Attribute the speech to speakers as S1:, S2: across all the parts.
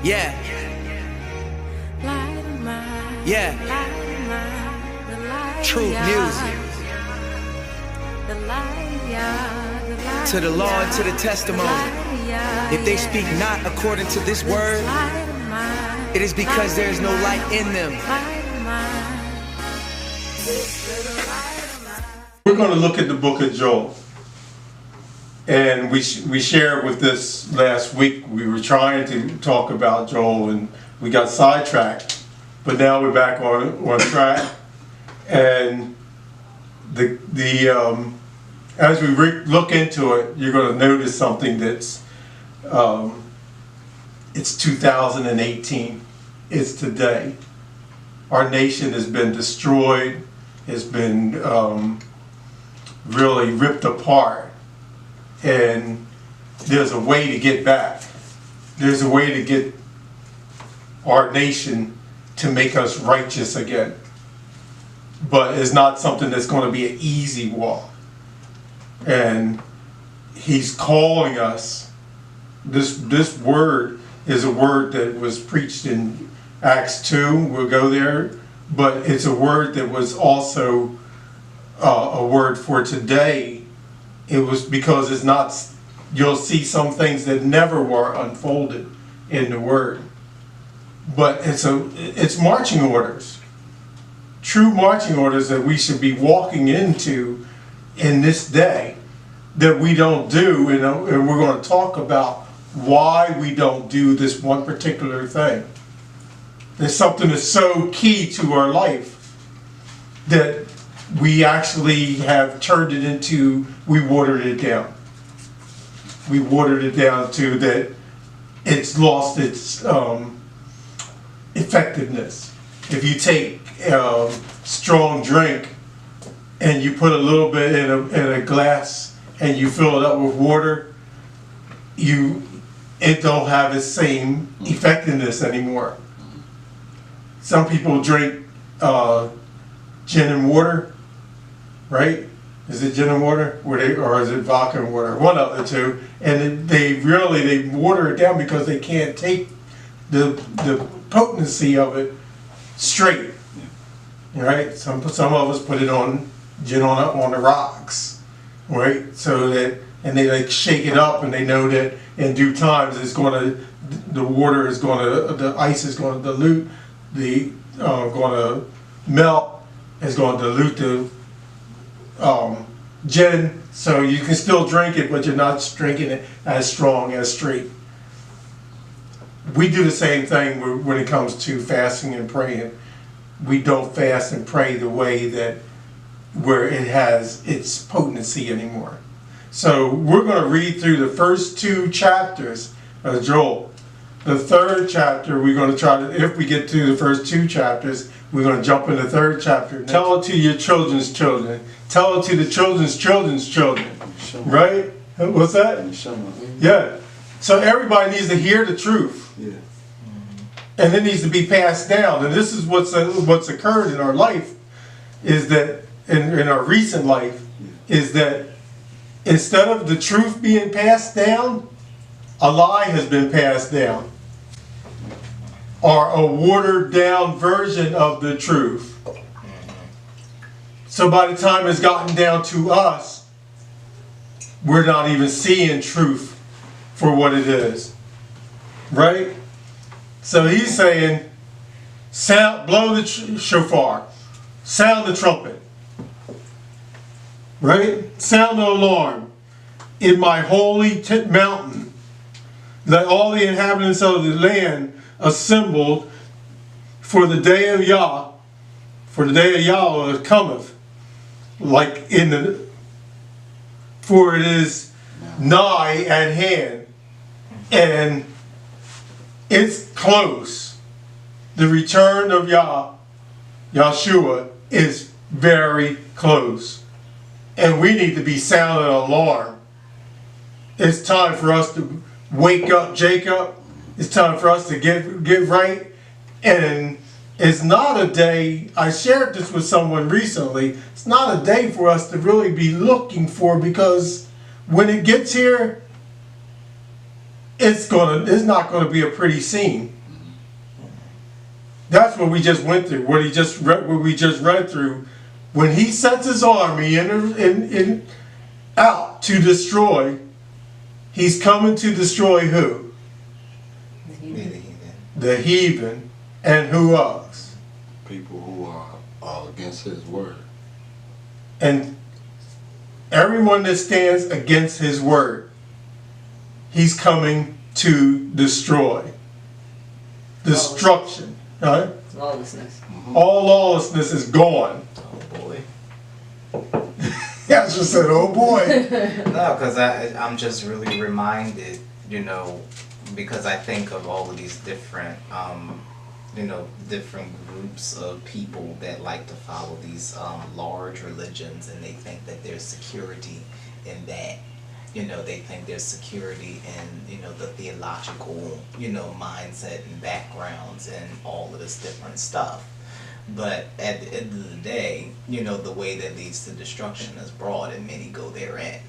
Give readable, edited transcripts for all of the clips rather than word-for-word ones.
S1: Yeah. Yeah. True music. To the law and to the testimony. If they speak not according to this word, it is because there is no light in them.
S2: We're going to look at the book of Joel. And we shared with this last week. We were trying to talk about Joel and we got sidetracked. But now we're back on track. And as we look into it, you're going to notice something that's it's 2018. It's today. Our nation has been destroyed. It's been really ripped apart. And there's a way to get back. There's a way to get our nation to make us righteous again. But it's not something that's going to be an easy walk. And he's calling us. This word is a word that was preached in Acts 2. We'll go there. But it's a word that was also a word for today. It was because it's not, you'll see some things that never were unfolded in the word. But it's marching orders. True marching orders that we should be walking into in this day that we don't do, and we're going to talk about why we don't do this one particular thing. There's something that's so key to our life that we actually have turned it into, we watered it down. We watered it down to that it's lost its effectiveness. If you take strong drink and you put a little bit in a glass and you fill it up with water, it don't have the same effectiveness anymore. Some people drink gin and water, right? Is it gin and water, or is it vodka and water? One of the two, and they water it down because they can't take the potency of it straight, right? Some of us put it on gin on the rocks, right? So that, and they like shake it up, and they know that in due times the ice is going to dilute, going to melt. It's going to dilute the gin, so you can still drink it, but you're not drinking it as strong, as straight. We do the same thing when it comes to fasting and praying. We don't fast and pray the way that where it has its potency anymore. So we're going to read through the first 2 chapters of Joel. The third chapter, we're going to try to, if we get to the first 2 chapters, we're going to jump in the third chapter. Tell it to your children's children. Tell it to the children's children's children. Right? What's that? Yeah. So everybody needs to hear the truth. Yeah. And it needs to be passed down. And this is what's occurred in our life, is that, in our recent life, is that instead of the truth being passed down, a lie has been passed down. Or a watered down version of the truth. So by the time it's gotten down to us, we're not even seeing truth for what it is. Right? So he's saying, blow the shofar, sound the trumpet. Right? Sound the alarm in my holy mountain. Let all the inhabitants of the land assembled, for the day of Yah, cometh, for it is nigh at hand, and it's close. The return of Yahshua is very close, and we need to be sounding an alarm. It's time for us to wake up, Jacob. It's time for us to get right. And it's not a day, I shared this with someone recently, it's not a day for us to really be looking for, because when it gets here, it's not going to be a pretty scene. That's what we just went through. What we just read through. When he sets his army out to destroy, he's coming to destroy who? The heathen. And who else?
S3: People who are against his word.
S2: And everyone that stands against his word, he's coming to destroy. Destruction. Right?
S4: Lawlessness.
S2: All lawlessness is gone.
S5: Oh boy.
S2: Yeah, I just said, oh boy.
S5: No, because I'm just really reminded, you know, because I think of all of these different, you know, different groups of people that like to follow these large religions, and they think that there's security in that. You know, they think there's security in, you know, the theological, you know, mindset and backgrounds and all of this different stuff. But at the end of the day, you know, the way that leads to destruction is broad and many go therein.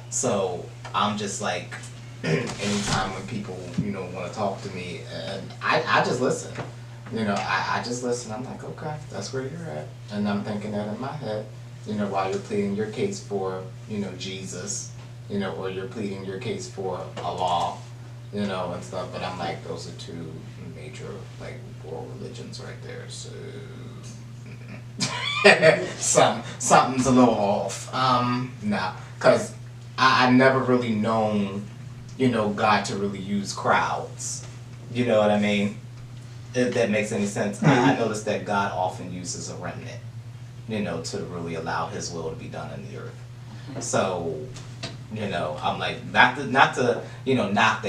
S5: So I'm just like, anytime when people, you know, want to talk to me, and I just listen. You know, I just listen. I'm like, okay, that's where you're at. And I'm thinking that in my head, you know, while you're pleading your case for, you know, Jesus, you know, or you're pleading your case for Allah, you know, and stuff. But I'm like, those are two major, like, world religions right there. So something's a little off. Nah, because I never really known, you know, God to really use crowds. You know what I mean? If that makes any sense. I noticed that God often uses a remnant, you know, to really allow his will to be done in the earth. So, you know, I'm like, not to you know, not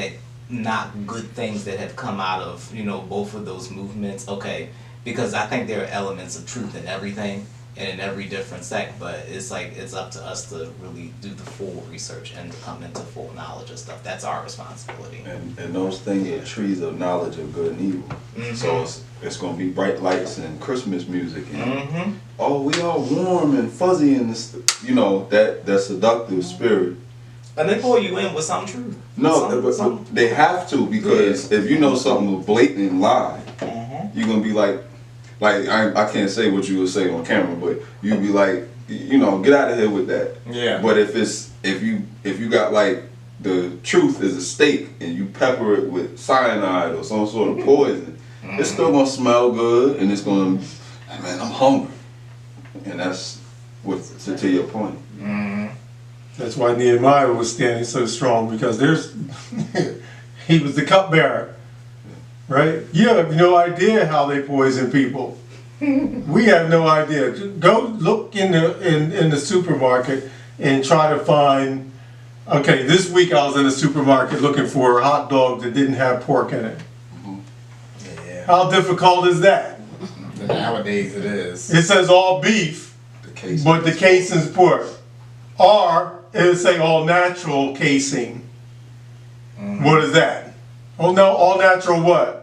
S5: good things that have come out of, you know, both of those movements. Okay, because I think there are elements of truth in everything and in every different sect, but it's like, it's up to us to really do the full research and to come into full knowledge of stuff. That's our responsibility.
S3: And those things are trees of knowledge of good and evil.
S5: Mm-hmm.
S3: So it's going to be bright lights and Christmas music and oh, we all warm and fuzzy in this, you know, that seductive spirit.
S5: And they pull you in with some truth.
S3: No, but they have to, because if you know something was blatant lie, you're going to be like I can't say what you would say on camera, but you'd be like, you know, get out of here with that.
S5: Yeah.
S3: But if you got like the truth is a steak and you pepper it with cyanide or some sort of poison, it's still gonna smell good and it's gonna, man, I'm hungry. And that's what to your point.
S2: That's why Nehemiah was standing so strong, because he was the cupbearer. Right? You have no idea how they poison people. We have no idea. Go look in the supermarket and try to find. Okay, this week I was in the supermarket looking for a hot dog that didn't have pork in it.
S5: Yeah.
S2: How difficult is that?
S5: Nowadays it is.
S2: It says all beef, but the casing's pork. Or it'll say all natural casing. What is that? Oh no, all natural what?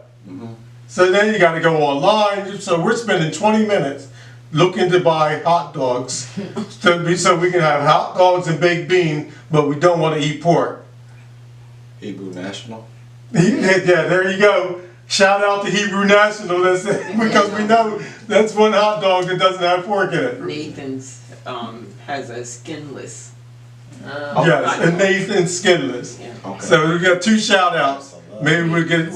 S2: So then you got to go online. So we're spending 20 minutes looking to buy hot dogs so we can have hot dogs and baked beans, but we don't want to eat pork.
S3: Hebrew National.
S2: Yeah, there you go. Shout out to Hebrew National, because we know that's one hot dog that doesn't have pork in it.
S4: Nathan's has a skinless.
S2: Yes, and Nathan's skinless.
S4: Yeah.
S3: Okay.
S2: So we got two shout outs. Maybe we'll get a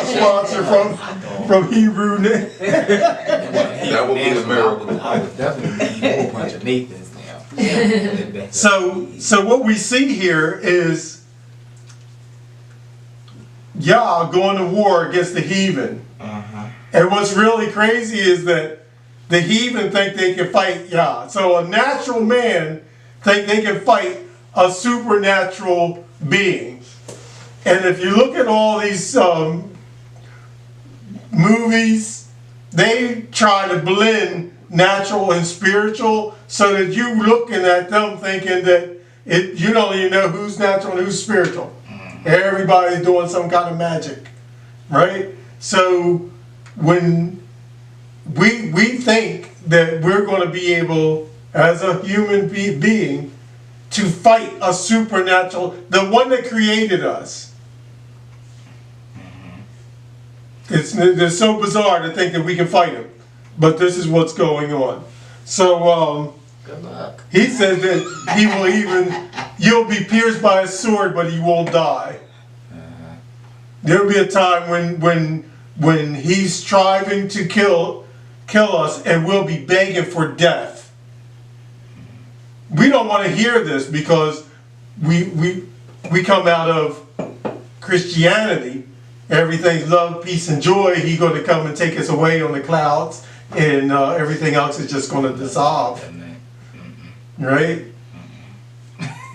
S2: sponsor from Hebrew.
S3: That would be a miracle.
S5: I would definitely need a whole bunch of Nathans now.
S2: So what we see here is Yah going to war against the heathen. And what's really crazy is that the heathen think they can fight Yah. So a natural man think they can fight a supernatural being. And if you look at all these movies, they try to blend natural and spiritual, so that you looking at them thinking that you don't even know who's natural and who's spiritual. Everybody's doing some kind of magic, right? So when we think that we're going to be able, as a human being, to fight a supernatural, the one that created us. It's so bizarre to think that we can fight him, but this is what's going on. So
S5: Good luck.
S2: he says that he will you'll be pierced by a sword, but he won't die. There will be a time when he's striving to kill us, and we'll be begging for death. We don't want to hear this because we come out of Christianity. Everything's love, peace, and joy. He's going to come and take us away on the clouds, and everything else is just going to dissolve. Right?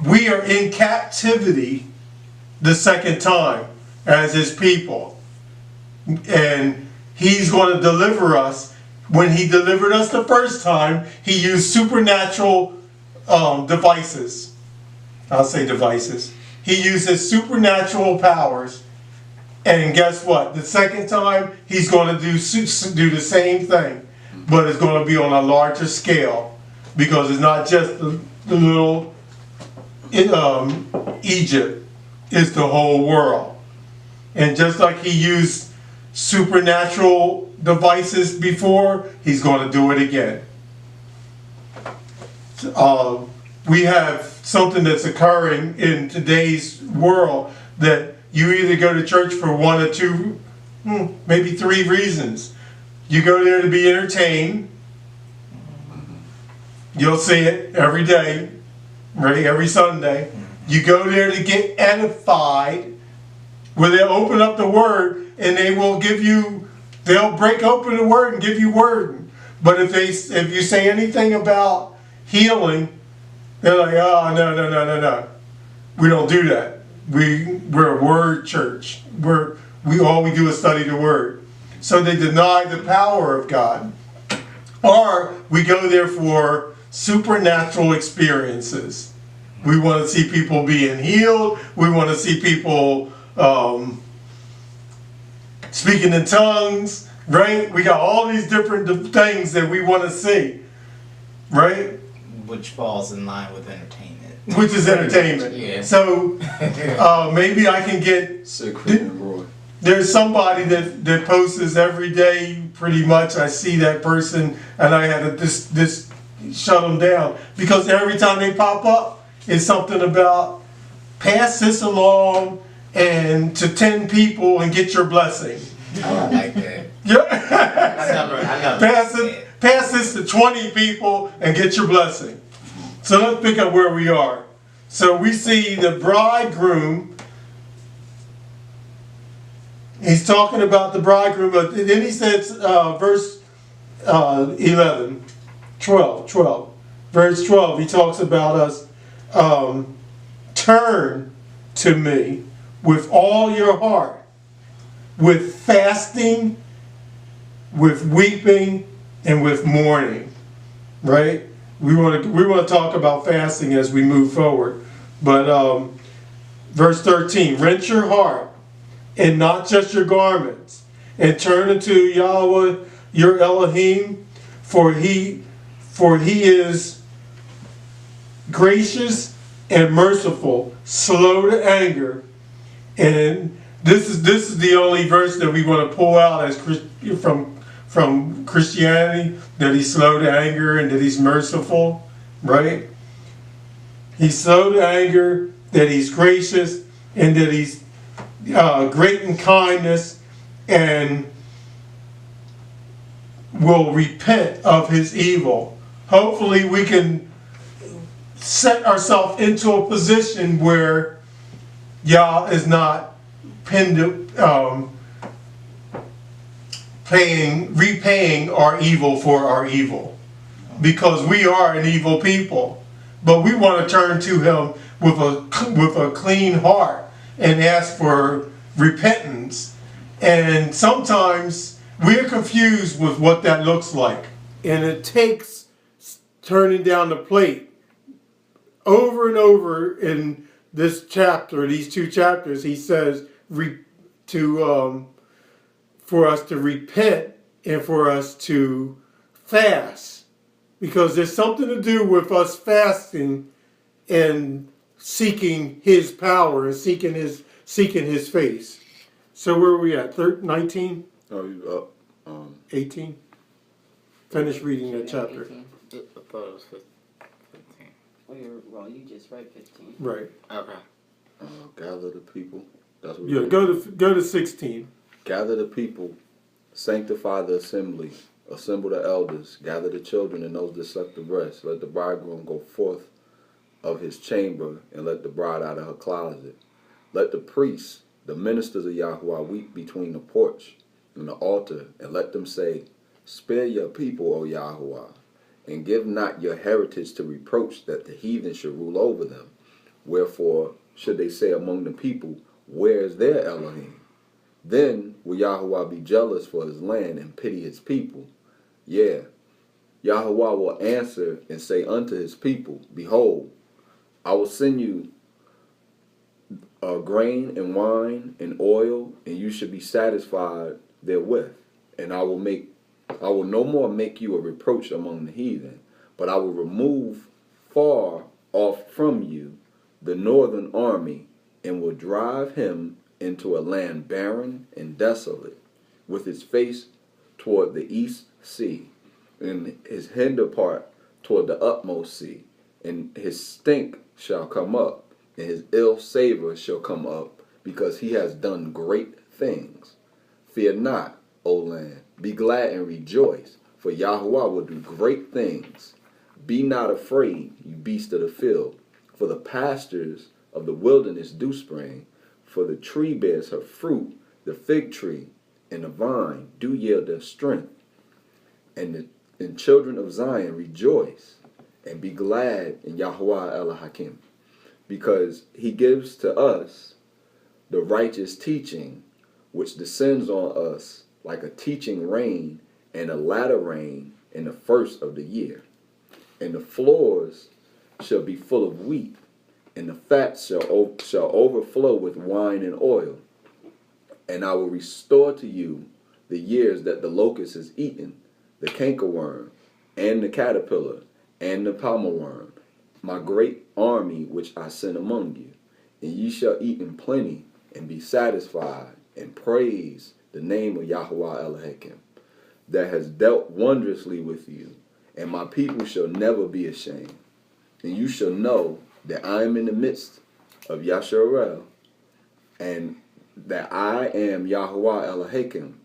S2: We are in captivity the second time as his people. And he's going to deliver us. When he delivered us the first time, he used supernatural devices. I'll say devices. He used his supernatural powers. And guess what? The second time, he's going to do the same thing. But it's going to be on a larger scale. Because it's not just the little Egypt. It's the whole world. And just like he used supernatural devices before, he's going to do it again. We have something that's occurring in today's world that you either go to church for one or two, maybe three reasons. You go there to be entertained. You'll see it every day, right? Every Sunday. You go there to get edified, where they'll open up the Word and they'll break open the Word and give you Word. But if you say anything about healing, they're like, oh, no. We don't do that. We're a Word church. All we do is study the Word. So they deny the power of God. Or we go there for supernatural experiences. We want to see people being healed. We want to see people speaking in tongues, right? We got all these different things that we want to see, right?
S5: Which falls in line with entertainment.
S2: Which is entertainment.
S5: Yeah.
S2: So maybe I can get... There's somebody that posts this every day, pretty much. I see that person, and I had to shut them down. Because every time they pop up, it's something about pass this along and to 10 people and get your blessing.
S5: I like that.
S2: Yeah. Pass this to 20 people and get your blessing. So let's pick up where we are. So we see the bridegroom. He's talking about the bridegroom, but then he says, verse 12. Verse 12, he talks about us, turn to me with all your heart, with fasting, with weeping, and with mourning. Right? We want to talk about fasting as we move forward. But verse 13, rent your heart and not just your garments, and turn unto Yahweh your Elohim, for he is gracious and merciful, slow to anger. And this is the only verse that we want to pull out as from Christianity, that he's slow to anger and that he's merciful, right? He's slow to anger, that he's gracious, and that he's great in kindness, and will repent of his evil. Hopefully we can set ourselves into a position where Yah is not repaying our evil for our evil, because we are an evil people. But we want to turn to him with a clean heart and ask for repentance. And sometimes we're confused with what that looks like. And it takes turning down the plate over and over in this chapter, these two chapters. He says for us to repent and for us to fast, because there's something to do with us fasting and seeking his power and seeking his face. So where are we at? 19?
S3: Oh, you up?
S2: 18. Finish reading that chapter.
S4: 18.
S5: I thought it was 15.
S4: Oh, you just read 15.
S2: Right.
S5: Okay.
S3: Gather the people. That's what.
S2: Yeah. Go to 16.
S3: Gather the people, sanctify the assembly, assemble the elders, gather the children and those that suck the breast. Let the bridegroom go forth of his chamber, and let the bride out of her closet. Let the priests, the ministers of Yahweh, weep between the porch and the altar, and let them say, Spare your people, O Yahweh, and give not your heritage to reproach, that the heathen should rule over them. Wherefore should they say among the people, Where is their Elohim? Then will Yahweh be jealous for his land and pity his people. Yeah, Yahweh will answer and say unto his people, Behold, I will send you grain and wine and oil, and you should be satisfied therewith. And I will no more make you a reproach among the heathen, but I will remove far off from you the northern army, and will drive him into a land barren and desolate, with his face toward the east sea, and his hinder part toward the utmost sea. And his stink shall come up, and his ill savor shall come up, because he has done great things. Fear not, O land, be glad and rejoice, for Yahweh will do great things. Be not afraid, you beasts of the field, for the pastures of the wilderness do spring, for the tree bears her fruit, the fig tree and the vine do yield their strength. And children of Zion rejoice, and be glad in Yahweh Elohim, because he gives to us the righteous teaching, which descends on us like a teaching rain and a latter rain in the first of the year. And the floors shall be full of wheat, and the fats shall overflow with wine and oil. And I will restore to you the years that the locust has eaten, the cankerworm, and the caterpillar, and the palmerworm, my great army which I send among you. And ye shall eat in plenty, and be satisfied, and praise the name of Yahweh Elohim, that has dealt wondrously with you. And my people shall never be ashamed. And you shall know that I am in the midst of Yisra'el, and that I am Yahweh Elohim,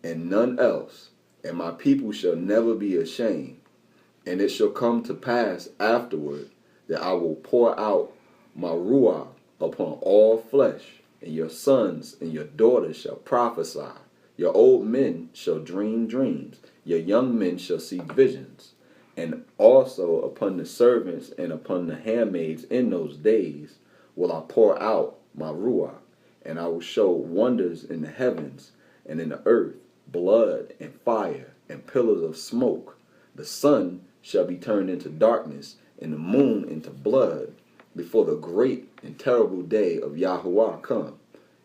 S3: and none else. And my people shall never be ashamed. And it shall come to pass afterward that I will pour out my ruach upon all flesh, and your sons and your daughters shall prophesy. Your old men shall dream dreams. Your young men shall see visions. And also upon the servants and upon the handmaids in those days will I pour out my ruach, and I will show wonders in the heavens and in the earth, blood and fire and pillars of smoke. The sun shall be turned into darkness, and the moon into blood, before the great and terrible day of Yahweh come.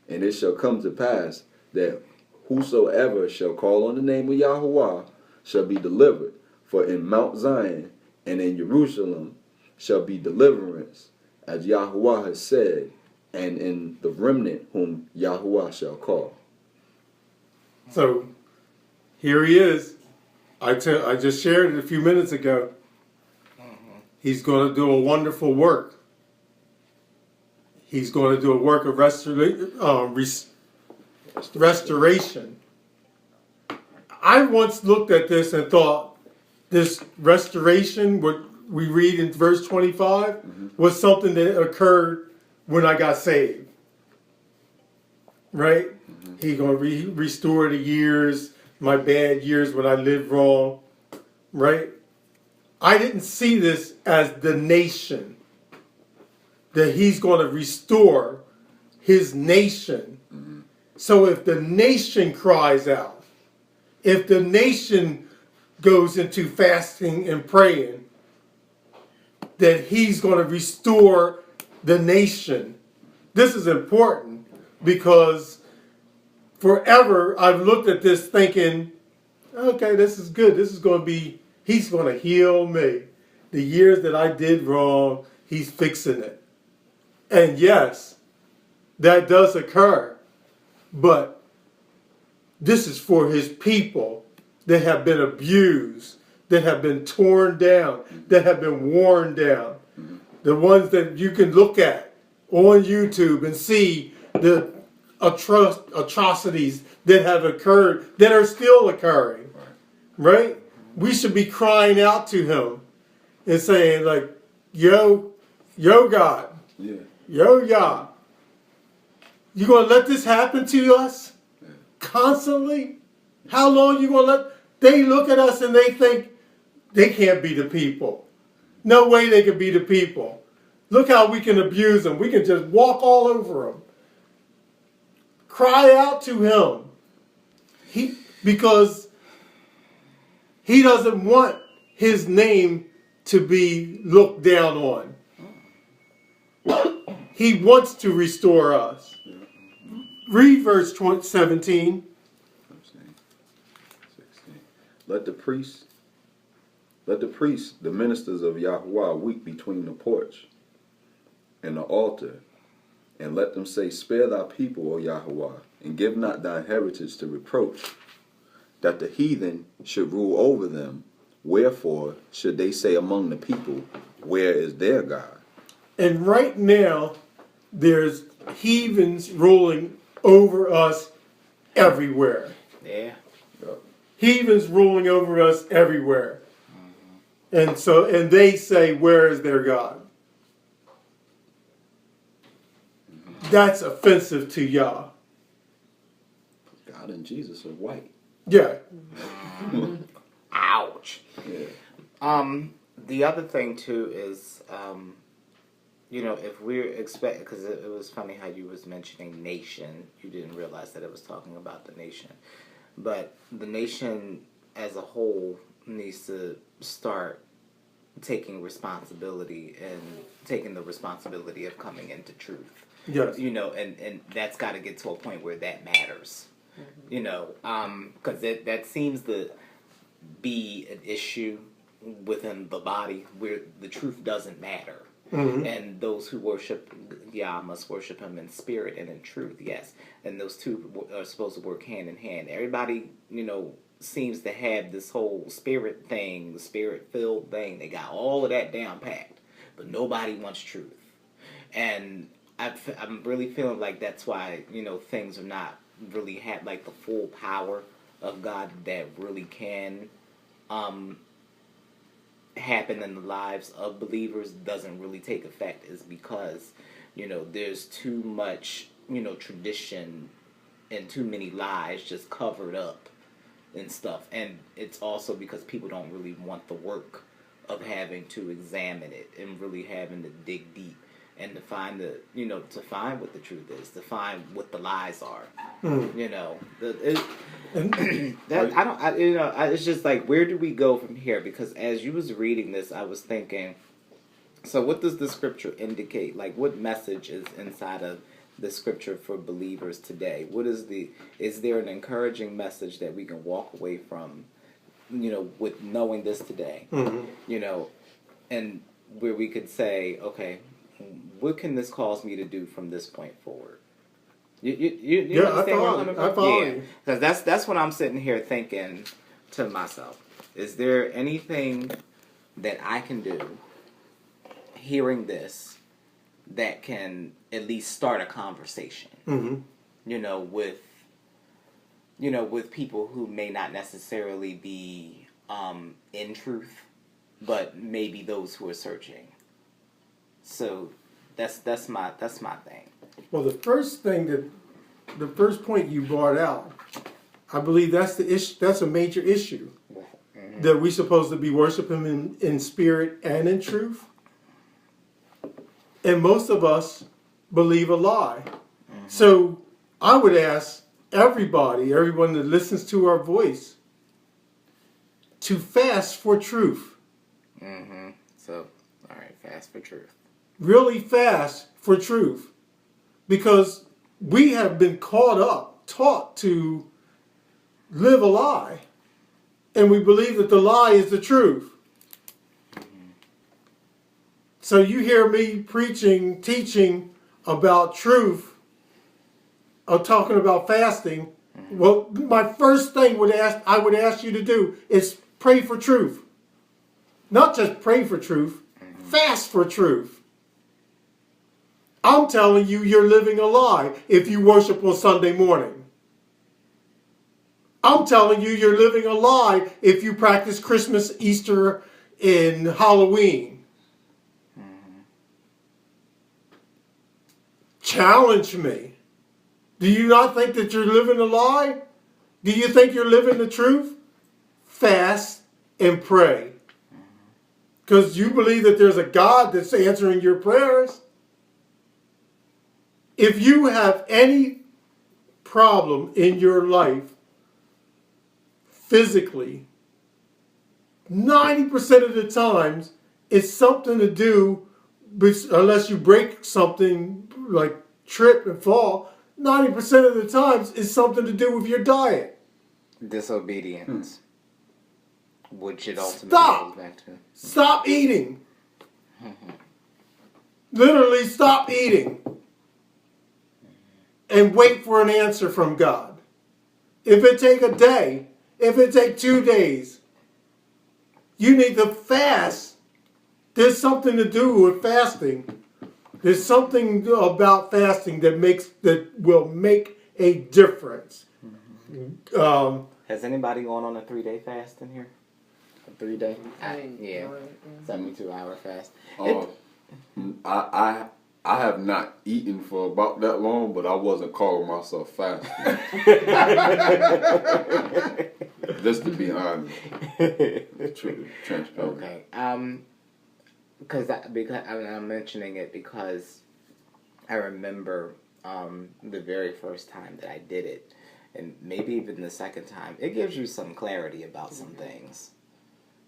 S3: And it shall come to pass that whosoever shall call on the name of Yahweh shall be delivered. For in Mount Zion and in Jerusalem shall be deliverance, as Yahweh has said, and in the remnant whom Yahweh shall call.
S2: So here he is. I just shared it a few minutes ago. He's going to do a wonderful work. He's going to do a work of restoration. I once looked at this and thought this restoration, what we read in verse 25, was something that occurred when I got saved. Right? He's going to restore the years, my bad years when I lived wrong. Right? I didn't see this as the nation. That he's going to restore his nation. So if the nation cries out, if the nation goes into fasting and praying, that he's going to restore the nation. This is important because forever I've looked at this thinking, okay, this is good. This is going to be, he's going to heal me. The years that I did wrong, he's fixing it. And yes, that does occur. But This is for his people that have been abused, that have been torn down, that have been worn down. The ones that you can look at on YouTube and see the atrocities that have occurred, that are still occurring, right? We should be crying out to him and saying, like, yo God, yo Yah, you gonna let this happen to us constantly? How long you gonna let? They look at us and they think they can't be the people. No way they can be the people. Look how we can abuse them. We can just walk all over them. Cry out to him. Because he doesn't want his name to be looked down on. He wants to restore us. Read verse 17.
S3: Let the priests, the ministers of Yahweh, weep between the porch and the altar, and let them say, Spare thy people, O Yahweh, and give not thine heritage to reproach, that the heathen should rule over them. Wherefore should they say among the people, Where is their God?
S2: And right now, there's heathens ruling over us everywhere.
S5: Yeah.
S2: Heathens ruling over us everywhere. And they say, where is their God? That's offensive to Yah.
S3: God and Jesus are white.
S2: Yeah.
S5: Ouch.
S3: Yeah.
S5: The other thing too is, if we're because it was funny how you was mentioning nation. You didn't realize that it was talking about the nation. But the nation as a whole needs to start taking responsibility and taking the responsibility of coming into truth.
S2: Yes.
S5: And that's got to get to a point where that matters. Because that seems to be an issue within the body where the truth doesn't matter. Mm-hmm. And those who worship Yah must worship him in spirit and in truth, yes. And those two are supposed to work hand in hand. Everybody, seems to have this whole spirit thing, the spirit-filled thing. They got all of that down packed. But nobody wants truth. And I'm really feeling like that's why, things are not really have like the full power of God that really can happen in the lives of believers doesn't really take effect is because, there's too much, tradition and too many lies just covered up and stuff. And it's also because people don't really want the work of having to examine it and really having to dig deep and to find to find what the truth is, to find what the lies are. It's just like, where do we go from here? Because as you was reading this, I was thinking, so what does the scripture indicate? Like, what message is inside of the scripture for believers today? Is there an encouraging message that we can walk away from, with knowing this today? Mm-hmm. And where we could say, okay, what can this cause me to do from this point forward? You understand where I'm coming from?
S2: I follow you.
S5: Because that's what I'm sitting here thinking to myself. Is there anything that I can do, hearing this, that can at least start a conversation? Mm-hmm. With people who may not necessarily be in truth, but maybe those who are searching. So that's my thing.
S2: Well, the first point you brought out, I believe that's the issue. That's a major issue. Mm-hmm. That we're supposed to be worshiping him in spirit and in truth. And most of us believe a lie. Mm-hmm. So I would ask everyone that listens to our voice, to fast for truth.
S5: Mm-hmm. So, all right, fast for truth.
S2: Really fast for truth. Because we have been taught to live a lie. And we believe that the lie is the truth. Mm-hmm. So you hear me teaching about truth, or talking about fasting, Well, my first thing I would ask you to do is pray for truth. Not just pray for truth, fast for truth. I'm telling you, you're living a lie if you worship on Sunday morning. I'm telling you, you're living a lie if you practice Christmas, Easter, and Halloween. Challenge me. Do you not think that you're living a lie? Do you think you're living the truth? Fast and pray. Because you believe that there's a God that's answering your prayers. If you have any problem in your life, physically, 90% of the times, it's something to do, unless you break something, like trip and fall, 90% of the times it's something to do with your diet.
S5: Disobedience. Which it ultimately
S2: Stop!
S5: goes back to.
S2: Stop eating. Literally stop eating. And wait for an answer from God. If it take a day, if it take 2 days, you need to fast. There's something to do with fasting. There's something about fasting that will make a difference.
S5: Has anybody gone on a 3-day fast in here? A 3-day? Yeah. 72-hour fast.
S3: I have not eaten for about that long, but I wasn't calling myself fasting. Just to be honest. True, transparent.
S5: Okay. Because I'm mentioning it because I remember the very first time that I did it, and maybe even the second time, it gives you some clarity about some things.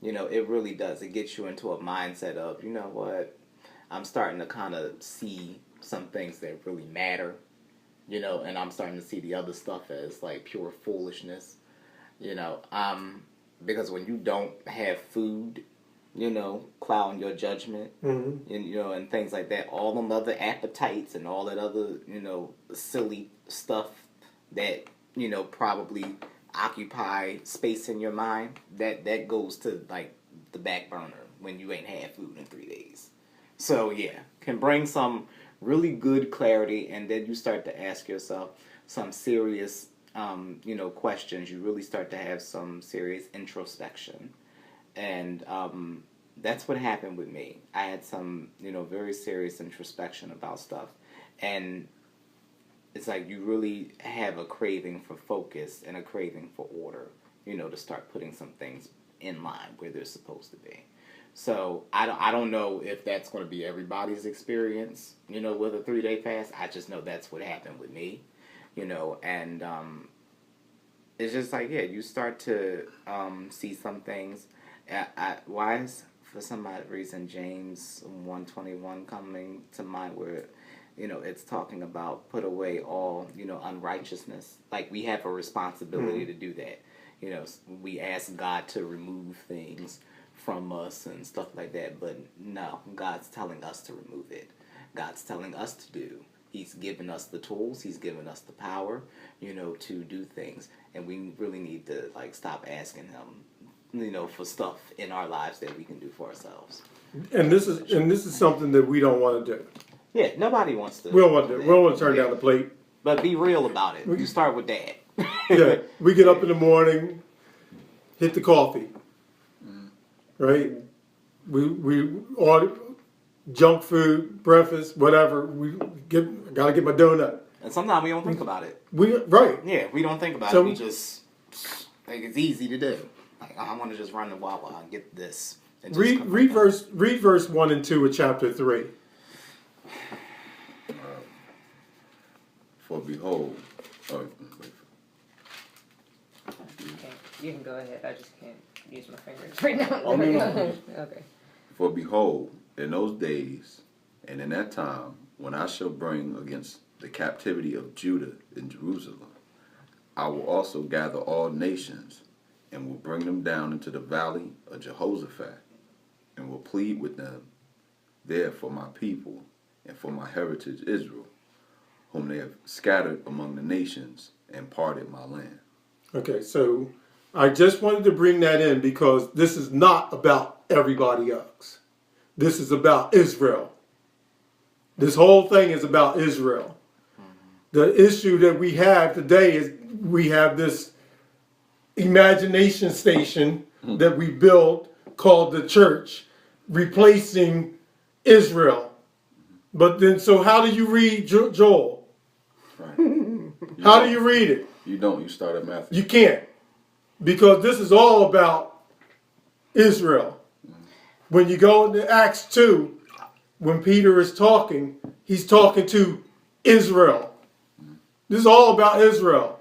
S5: You know, it really does. It gets you into a mindset of, you know what, I'm starting to kind of see some things that really matter, you know, and I'm starting to see the other stuff as like pure foolishness, you know, because when you don't have food, you know, clouding your judgment, and, you know, and things like that, all them other appetites and all that other, you know, silly stuff that, you know, probably occupy space in your mind, that goes to like the back burner when you ain't had food in 3 days. So yeah, can bring some really good clarity, and then you start to ask yourself some serious you know, questions. You really start to have some serious introspection, and that's what happened with me. I had some, you know, very serious introspection about stuff, and it's like you really have a craving for focus and a craving for order, you know, to start putting some things in line where they're supposed to be. So I don't know if that's going to be everybody's experience, you know, with a 3-day fast. I just know that's what happened with me, you know, and it's just like, yeah, you start to see some things. Why is, for some odd reason, James 1:21 coming to mind, where, you know, it's talking about put away all, you know, unrighteousness. Like, we have a responsibility to do that. You know, we ask God to remove things from us and stuff like that, but no, God's telling us to remove it. God's telling us to do. He's given us the tools. He's given us the power, you know, to do things, and we really need to like stop asking Him, you know, for stuff in our lives that we can do for ourselves.
S2: And this is something that we don't want to do.
S5: Yeah, nobody wants to.
S2: We don't want to turn down the plate.
S5: But be real about it. You start with that.
S2: Yeah, we get up in the morning, hit the coffee, right? We order junk food, breakfast, whatever. Gotta get my donut.
S5: And sometimes we don't think about it.
S2: Right.
S5: Yeah, we don't think about it. We just think it's easy to do. Like, I want to just run to Wawa and get this. And
S2: Read verse 1 and 2 of chapter 3.
S3: For behold,
S4: You can go ahead. I just can't use my fingers right now.
S3: Oh, no.
S4: Okay.
S3: For behold, in those days and in that time, when I shall bring against the captivity of Judah and Jerusalem, I will also gather all nations, and will bring them down into the valley of Jehoshaphat, and will plead with them there for my people and for my heritage Israel, whom they have scattered among the nations, and parted my land.
S2: Okay, so I just wanted to bring that in because this is not about everybody else. This is about Israel. This whole thing is about Israel. The issue that we have today is we have this imagination station that we built called the church, replacing Israel. But then, so how do you read Joel?
S3: Right.
S2: How do you read it?
S3: You don't. You start at Matthew.
S2: You can't. Because this is all about Israel. When you go into Acts 2, when Peter is talking, he's talking to Israel. This is all about Israel.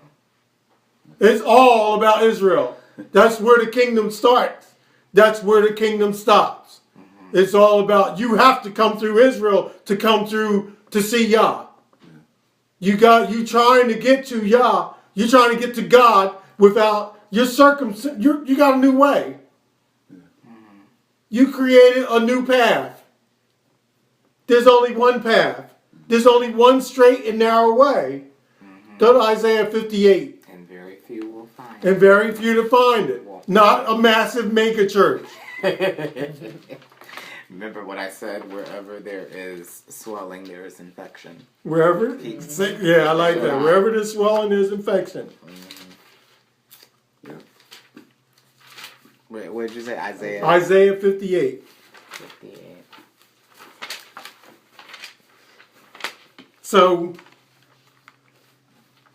S2: It's all about Israel. That's where the kingdom starts. That's where the kingdom stops. It's all about, you have to come through Israel to come through to see Yah. You trying to get to Yah. You're trying to get to God without your circumcision. You got a new way. You created a new path. There's only one path. There's only one straight and narrow way. Go to Isaiah 58.
S5: And very few will find it.
S2: And very few to find it. Not a massive mega church.
S5: Remember what I said, wherever there is swelling, there is infection.
S2: Wherever, yeah, I like that. Wherever there's swelling, there's infection.
S3: Yeah.
S5: Wait, what did you say, Isaiah?
S2: Isaiah 58.
S5: 58.
S2: So,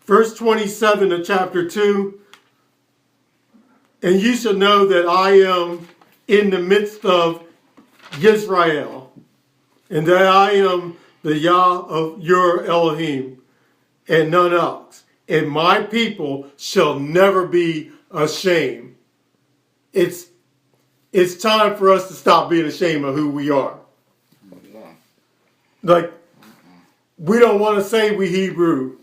S2: verse 27 of chapter 2, and you shall know that I am in the midst of Yisra'el, and that I am the Yah of your Elohim, and none else. And my people shall never be ashamed. It's time for us to stop being ashamed of who we are. Like, we don't want to say we Hebrew.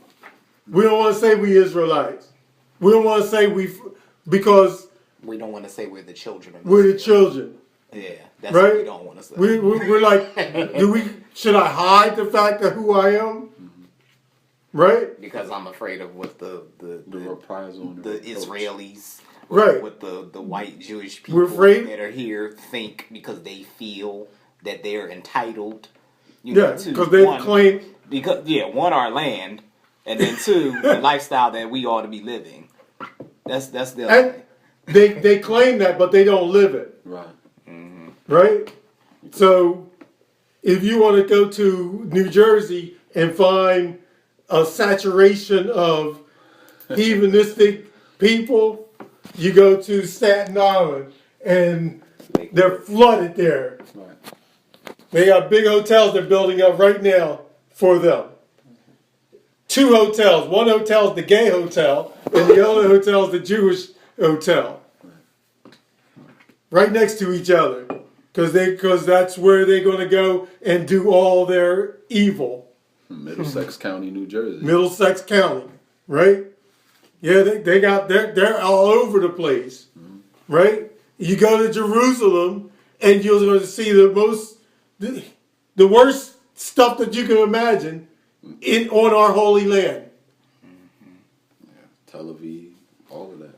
S2: We don't want to say we Israelites. We don't want to say because
S5: We don't want to say we're the children of
S2: we're the
S5: Israel.
S2: children.
S5: Yeah, that's
S2: Right?
S5: what we don't want to say.
S2: We're like, should I hide the fact of who I am? Right?
S5: Because I'm afraid of what the
S3: reprisal and
S5: the
S3: reproach.
S5: Israelis,
S2: Right.
S5: what the white Jewish
S2: We're
S5: people
S2: afraid-
S5: that are here think because they feel that they're entitled.
S2: Yeah,
S5: to
S2: because they claim.
S5: Because one, our land, and then two, the lifestyle that we ought to be living. That's the other
S2: And
S5: thing.
S2: they claim that, but they don't live it.
S3: Right.
S2: Right? So, if you want to go to New Jersey and find a saturation of heathenistic people, you go to Staten Island and they're flooded there.
S3: Right.
S2: They got big hotels they're building up right now for them. 2 hotels. One hotel is the gay hotel, and the other hotel is the Jewish hotel. Right next to each other. Because that's where they're going to go and do all their evil.
S3: Middlesex County, New Jersey.
S2: Middlesex County, right? Yeah, they're all over the place, right? You go to Jerusalem and you're going to see the worst stuff that you can imagine on our holy land.
S3: Yeah. Tel Aviv, all of that.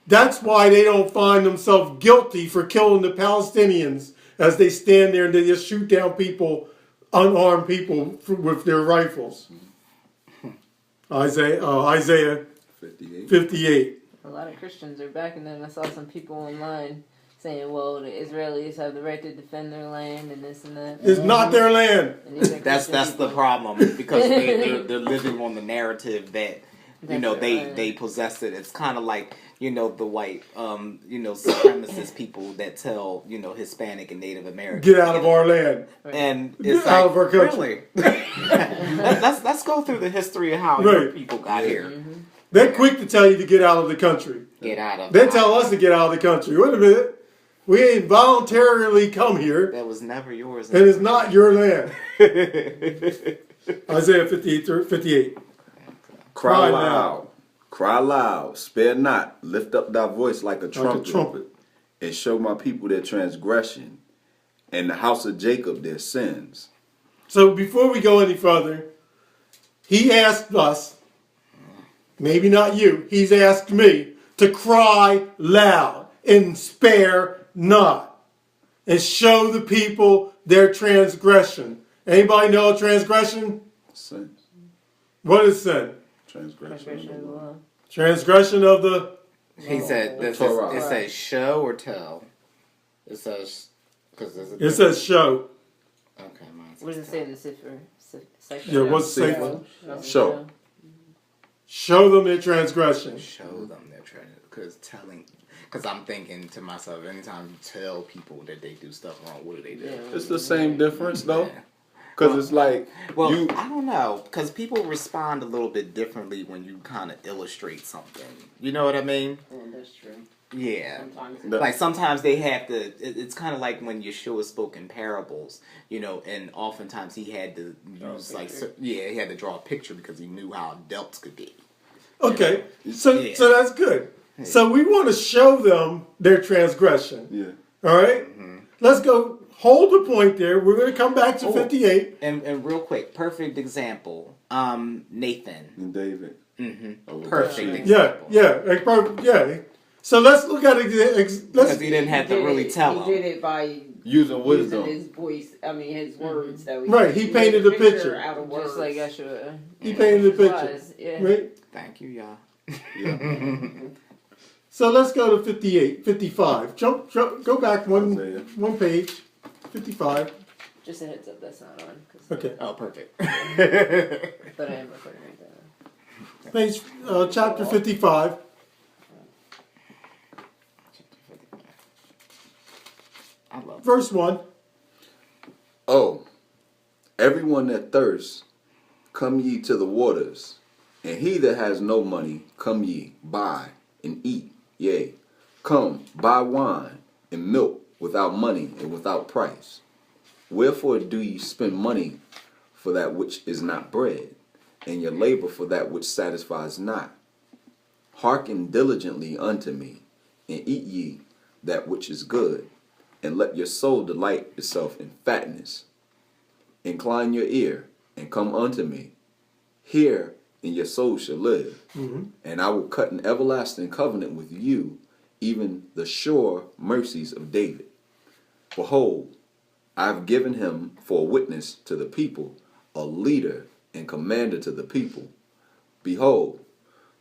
S2: That's why they don't find themselves guilty for killing the Palestinians as they stand there and they just shoot down people, unarmed people with their rifles. Isaiah 58.
S4: A lot of Christians are backing them. I saw some people online saying, well, the Israelis have the right to defend their land and this and that.
S2: It's not their land.
S4: And these are
S5: That's
S4: Christian
S5: the
S4: people.
S5: problem, because they're living on the narrative that
S4: That's their land.
S5: they possess it. It's kind of like the white supremacist people that tell Hispanic and Native Americans
S2: Get out of our land.
S5: and
S2: Get
S5: it's
S2: out
S5: like,
S2: of our country.
S5: Really? let's go through the history of how
S2: Right.
S5: your people got here.
S2: They're quick to tell you to get out of the country.
S5: Get out of.
S2: They tell us to get out of the country. Wait a minute. We ain't voluntarily come here,
S5: that was never yours.
S2: and it's not your land. Isaiah 58.
S3: Cry
S2: Cry
S3: loud. Cry loud. Spare not. Lift up thy voice like a trumpet.
S2: Like a trumpet.
S3: And show my people their transgression, and the house of Jacob their sins.
S2: So before we go any further, He asked us, maybe not you, he's asked me to cry loud and spare not and show the people their transgression. Anybody know transgression?
S3: Sin.
S2: What is sin?
S4: Transgression of the law.
S2: Transgression of the...
S6: He said, it says show or tell. It says,
S2: It says show.
S6: Okay, mine's
S4: What does it say in the cipher?
S2: Yeah, what's safer?
S3: Show.
S2: Show them their transgression.
S6: show them their treasure. Because I'm thinking to myself, anytime you tell people that they do stuff wrong, what do they do?
S4: Yeah.
S3: It's the same difference though.
S6: Yeah.
S3: Because it's like
S6: Well,
S3: you.
S6: I don't know, because people respond a little bit differently when you kind of illustrate something. You know what I mean?
S7: Yeah, that's true.
S6: Yeah.
S7: Sometimes
S6: Like sometimes they have to. It's kind of like when Yeshua spoke in parables, you know, and oftentimes he had to use he had to draw a picture because he knew how adults could be.
S2: Okay, so
S6: Yeah.
S2: so that's good. So we want to show them their transgression.
S3: Yeah.
S2: All right? Let's go. Hold the point there. We're going to come back to 58.
S6: And real quick, perfect example. Nathan.
S3: And David.
S6: Perfect
S2: Yeah,
S6: example.
S2: yeah. So let's look at
S6: Because
S2: let's
S6: he didn't have to really tell
S7: He did
S6: him.
S7: it by
S3: Using
S7: using
S3: wisdom.
S7: his voice. I mean, his words. That we
S2: Right, he painted
S7: made
S2: a picture.
S7: out of words.
S4: Just like Yeshua.
S2: he painted the picture.
S4: Was, yeah.
S2: Right?
S6: Thank you, y'all.
S2: So let's go to 58, 55. Jump, go back
S3: Isaiah.
S2: one page. 55.
S4: Just a heads up, that's not on. 'Cause
S2: Okay.
S6: Oh, perfect.
S4: But I am recording right now.
S2: Page chapter 55.
S6: I love it.
S2: Verse 1.
S3: Oh, everyone that thirsts, come ye to the waters, and he that has no money, come ye, buy and eat. Yea, come, buy wine and milk without money and without price. Wherefore do ye spend money for that which is not bread, and your labor for that which satisfies not? Hearken diligently unto me, and eat ye that which is good, and let your soul delight itself in fatness. Incline your ear, and come unto me. Hear, and your soul shall live. And I will cut an everlasting covenant with you, even the sure mercies of David. Behold, I have given him for a witness to the people, a leader and commander to the people. Behold,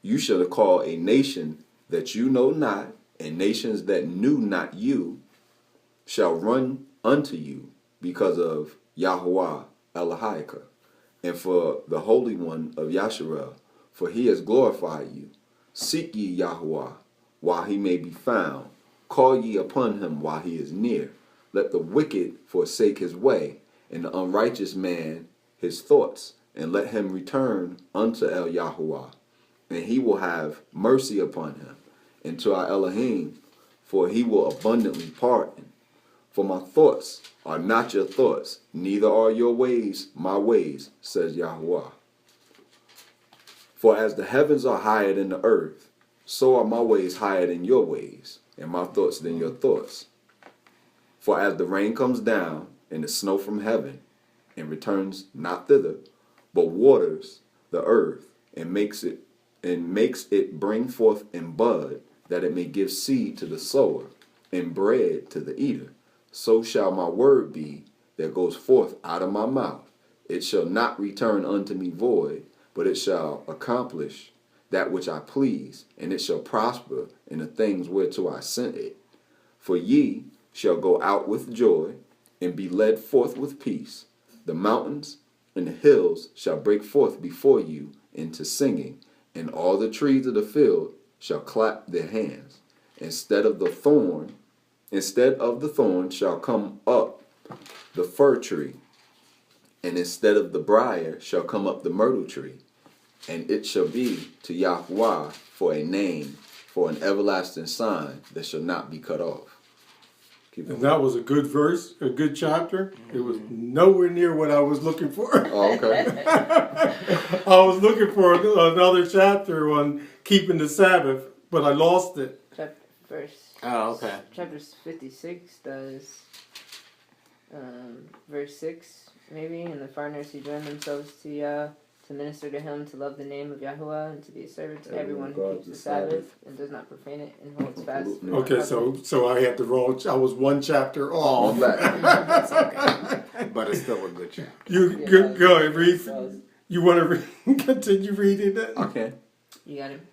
S3: you shall call a nation that you know not, and nations that knew not you shall run unto you because of Yahuwah Elohika, and for the Holy One of Yisra'el, for he has glorified you. Seek ye Yahuwah while he may be found. Call ye upon him while he is near. Let the wicked forsake his way, and the unrighteous man his thoughts, and let him return unto El Yahuwah, and he will have mercy upon him, and to our Elohim, for he will abundantly pardon. For my thoughts are not your thoughts, neither are your ways my ways, says Yahuwah. For as the heavens are higher than the earth, so are my ways higher than your ways, and my thoughts than your thoughts. For as the rain comes down, and the snow from heaven, and returns not thither, but waters the earth, and makes it bring forth in bud, that it may give seed to the sower, and bread to the eater, so shall my word be that goes forth out of my mouth. It shall not return unto me void, but it shall accomplish that which I please, and it shall prosper in the things whereto I sent it. For ye shall go out with joy, and be led forth with peace. The mountains and the hills shall break forth before you into singing, and all the trees of the field shall clap their hands. Instead of the thorn shall come up the fir tree, and instead of the briar shall come up the myrtle tree. And it shall be to Yahuwah for a name, for an everlasting sign that shall not be cut off.
S2: And that was a good verse, a good chapter. It was nowhere near what I was looking for.
S3: Oh, okay.
S2: I was looking for another chapter on keeping the Sabbath, but I lost it.
S6: Oh, okay.
S4: Chapter 56 does verse 6, maybe. And the foreigners who join themselves to to minister to him, to love the name of Yahuwah, and to be a servant to everyone who
S3: guards
S4: keeps the
S3: the
S4: Sabbath and does not profane it and holds fast.
S2: Okay, so I had the wrong. I was one chapter off.
S3: On back.
S6: That's okay. But it's still a good chapter.
S2: You go ahead, read. You want to continue reading that?
S3: Okay.
S4: You got him?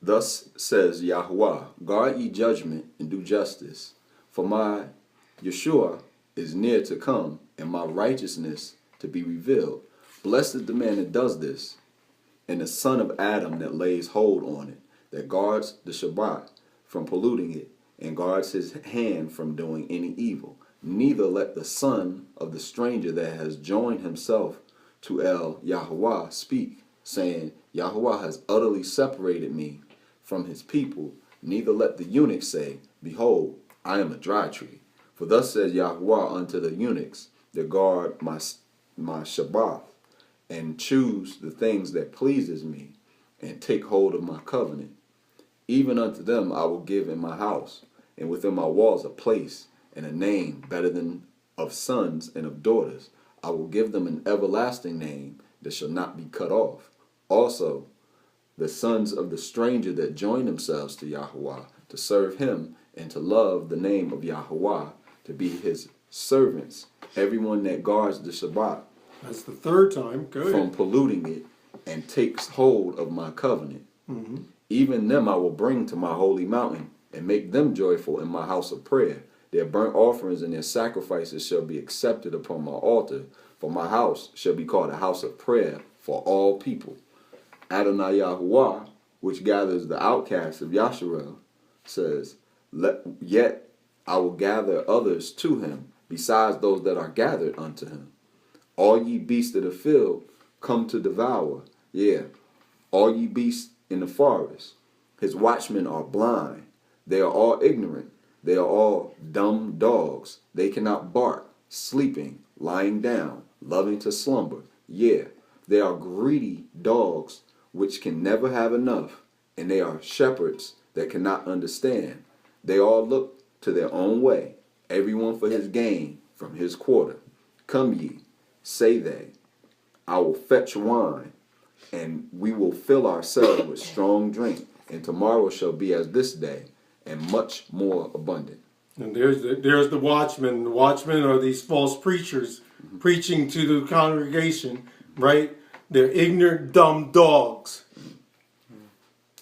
S3: Thus says Yahuwah, guard ye judgment and do justice, for my Yeshua is near to come, and my righteousness to be revealed. Blessed is the man that does this, and the son of Adam that lays hold on it, that guards the Shabbat from polluting it, and guards his hand from doing any evil. Neither let the son of the stranger that has joined himself to El Yahuwah speak, saying, Yahuwah has utterly separated me from his people. Neither let the eunuch say, behold, I am a dry tree. For thus says Yahuwah unto the eunuchs that guard my Shabbat, and choose the things that pleases me, and take hold of my covenant. Even unto them I will give in my house, and within my walls a place, and a name better than of sons and of daughters. I will give them an everlasting name that shall not be cut off. Also, the sons of the stranger that join themselves to Yahuwah, to serve him, and to love the name of Yahuwah, to be his servants, everyone that guards the Shabbat,
S2: That's the third time. Go
S3: from
S2: ahead.
S3: polluting it, and takes hold of my covenant.
S2: Mm-hmm.
S3: Even them I will bring to my holy mountain, and make them joyful in my house of prayer. Their burnt offerings and their sacrifices shall be accepted upon my altar, for my house shall be called a house of prayer for all people. Adonai Yahuwah, which gathers the outcasts of Yisra'el, says, Yet I will gather others to him, besides those that are gathered unto him. All ye beasts of the field come to devour, all ye beasts in the forest. His watchmen are blind, they are all ignorant, they are all dumb dogs. They cannot bark, sleeping, lying down, loving to slumber. They are greedy dogs which can never have enough, and they are shepherds that cannot understand. They all look to their own way, everyone for his gain from his quarter. Come ye, say they, I will fetch wine, and we will fill ourselves with strong drink, and tomorrow shall be as this day, and much more abundant.
S2: And there's the watchmen. The watchmen are these false preachers preaching to the congregation, right? They're ignorant, dumb dogs.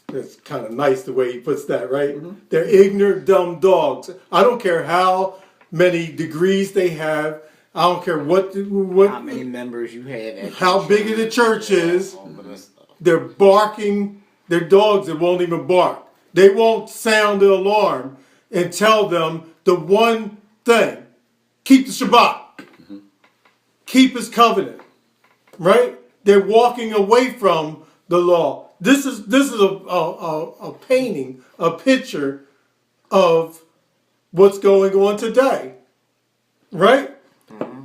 S2: That's kind of nice the way he puts that, right? Mm-hmm. They're ignorant, dumb dogs. I don't care how many degrees they have. I don't care what
S6: how many members you have.
S2: How big of the church is. They're barking. They're dogs that won't even bark. They won't sound the alarm and tell them the one thing: keep the Shabbat, keep his covenant. Right? They're walking away from the law. This is a painting, a picture of what's going on today. Right?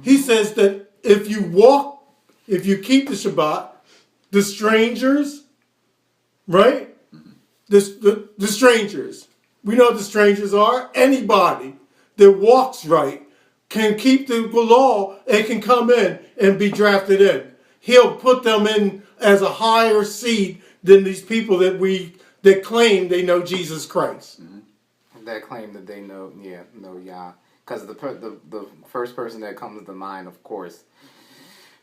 S2: He says that if you keep the Shabbat, the strangers, right? The strangers. We know what the strangers are. Anybody that walks right can keep the law and can come in and be drafted in. He'll put them in as a higher seed than these people that claim they know Jesus Christ.
S6: Mm-hmm. That claim that they know Yah. Because the first person that comes to mind, of course,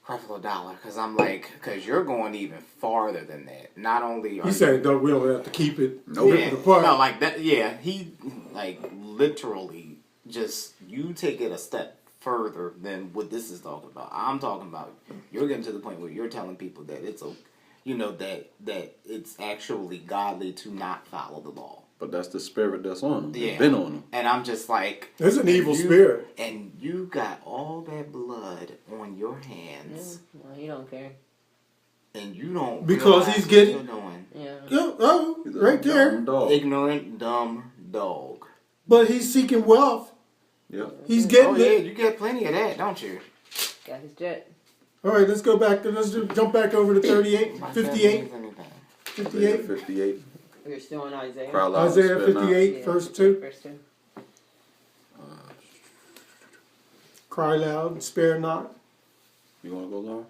S6: Creflo Dollar. Because I'm like, because you're going even farther than that. Not only are
S2: he said, "No, we don't have to keep it."
S3: Nope.
S6: No, like that. Yeah, he like literally just you take it a step further than what this is talking about. I'm talking about you're getting to the point where you're telling people that it's that it's actually godly to not follow the law.
S3: But that's the spirit that's on them.
S6: Yeah.
S3: It's been on them.
S6: And I'm just like...
S2: There's an evil spirit.
S6: And you got all that blood on your hands.
S4: Yeah. Well, you don't care.
S6: And you don't
S2: because he's getting...
S6: What you're doing.
S2: Yeah. Right there.
S6: Ignorant, dumb dog.
S2: But he's seeking wealth.
S3: Yeah.
S2: He's getting it.
S6: You get plenty of that, don't you?
S4: Got his jet.
S2: All right, let's go back. Let's jump back over to 38, 58. 58.
S3: 58.
S7: We're still on Isaiah.
S2: Isaiah 58, verse 2.
S4: Verse 2.
S2: Cry loud and spare not.
S3: You want to go, Lauren?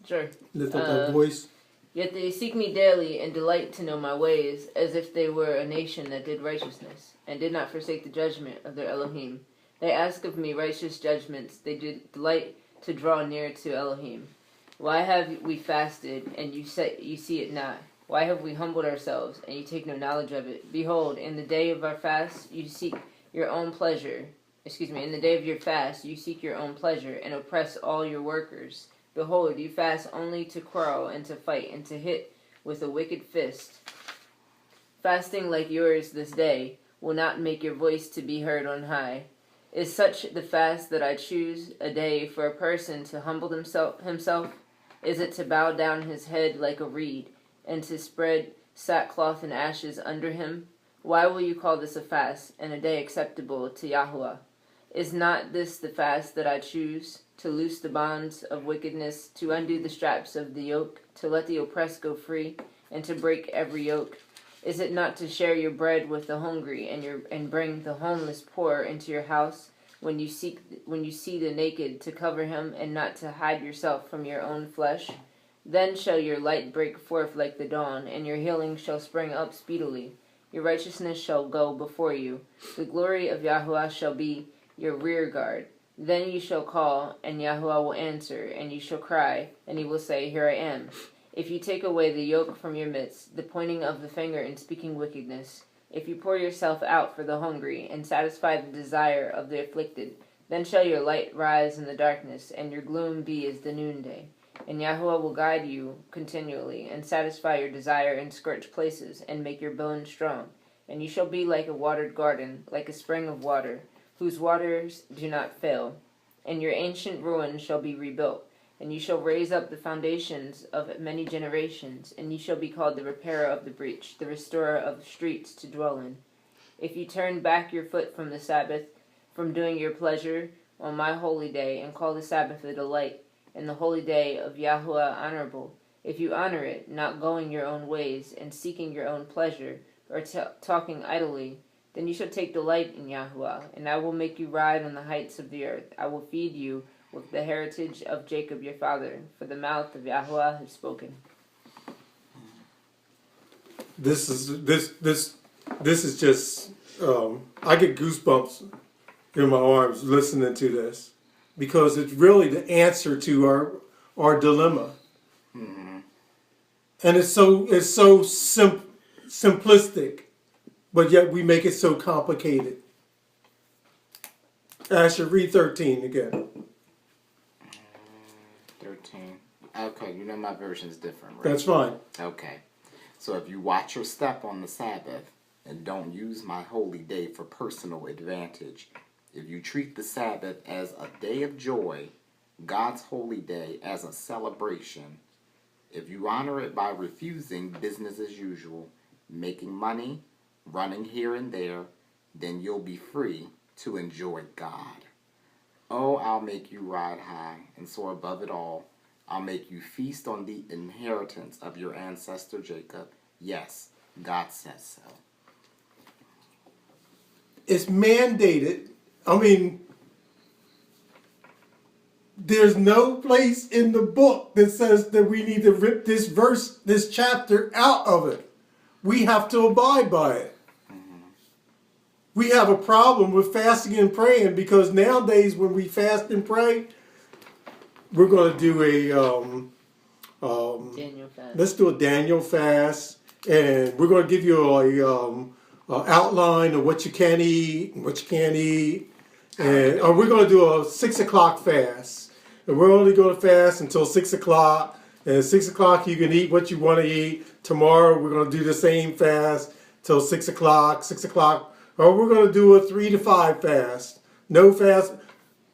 S4: Sure.
S8: Lift up that voice.
S4: Yet they seek me daily and delight to know my ways, as if they were a nation that did righteousness, and did not forsake the judgment of their Elohim. They ask of me righteous judgments. They delight to draw near to Elohim. Why have we fasted, and you see it not? Why have we humbled ourselves, and you take no knowledge of it? Behold, in the day of our fast, you seek your own pleasure. In the day of your fast, you seek your own pleasure, and oppress all your workers. Behold, you fast only to quarrel, and to fight, and to hit with a wicked fist. Fasting like yours this day will not make your voice to be heard on high. Is such the fast that I choose, a day for a person to humble himself? Is it to bow down his head like a reed, and to spread sackcloth and ashes under him? Why will you call this a fast, and a day acceptable to Yahuwah? Is not this the fast that I choose, to loose the bonds of wickedness, to undo the straps of the yoke, to let the oppressed go free, and to break every yoke? Is it not to share your bread with the hungry, and bring the homeless poor into your house, when you see the naked, to cover him, and not to hide yourself from your own flesh? Then shall your light break forth like the dawn, and your healing shall spring up speedily. Your righteousness shall go before you. The glory of Yahuwah shall be your rear guard. Then you shall call, and Yahuwah will answer, and you shall cry, and he will say, Here I am. If you take away the yoke from your midst, the pointing of the finger and speaking wickedness, if you pour yourself out for the hungry, and satisfy the desire of the afflicted, then shall your light rise in the darkness, and your gloom be as the noonday. And Yahuwah will guide you continually, and satisfy your desire in scorched places, and make your bones strong. And you shall be like a watered garden, like a spring of water, whose waters do not fail. And your ancient ruins shall be rebuilt, and you shall raise up the foundations of many generations, and you shall be called the repairer of the breach, the restorer of the streets to dwell in. If you turn back your foot from the Sabbath, from doing your pleasure on my holy day, and call the Sabbath a delight, and the holy day of Yahuwah honorable, if you honor it, not going your own ways, and seeking your own pleasure, or talking idly, then you shall take delight in Yahuwah, and I will make you ride on the heights of the earth. I will feed you with the heritage of Jacob your father, for the mouth of Yahuwah has spoken.
S8: This is just I get goosebumps in my arms listening to this, because it's really the answer to our dilemma. Mm-hmm. And it's so simplistic, but yet we make it so complicated. Asher, read 13 again.
S6: 13. Okay, you know my version's different, right?
S8: That's fine.
S6: Okay. So if you watch your step on the Sabbath and don't use my holy day for personal advantage, if you treat the Sabbath as a day of joy, God's holy day as a celebration, if you honor it by refusing business as usual, making money, running here and there, then you'll be free to enjoy God. Oh, I'll make you ride high and soar above it all. I'll make you feast on the inheritance of your ancestor Jacob. Yes, God says so.
S8: It's mandated. I mean, there's no place in the book that says that we need to rip this verse, this chapter out of it. We have to abide by it. We have a problem with fasting and praying, because nowadays when we fast and pray, we're going to do
S4: Daniel fast.
S8: Let's do a Daniel fast, and we're going to give you a outline of what you can eat and what you can't eat, and or we're going to do a 6 o'clock fast, and we're only going to fast until 6 o'clock. And at 6 o'clock you can eat what you want to eat. Tomorrow we're going to do the same fast till 6 o'clock. 6 o'clock. Or we're going to do a 3 to 5 fast. No fast.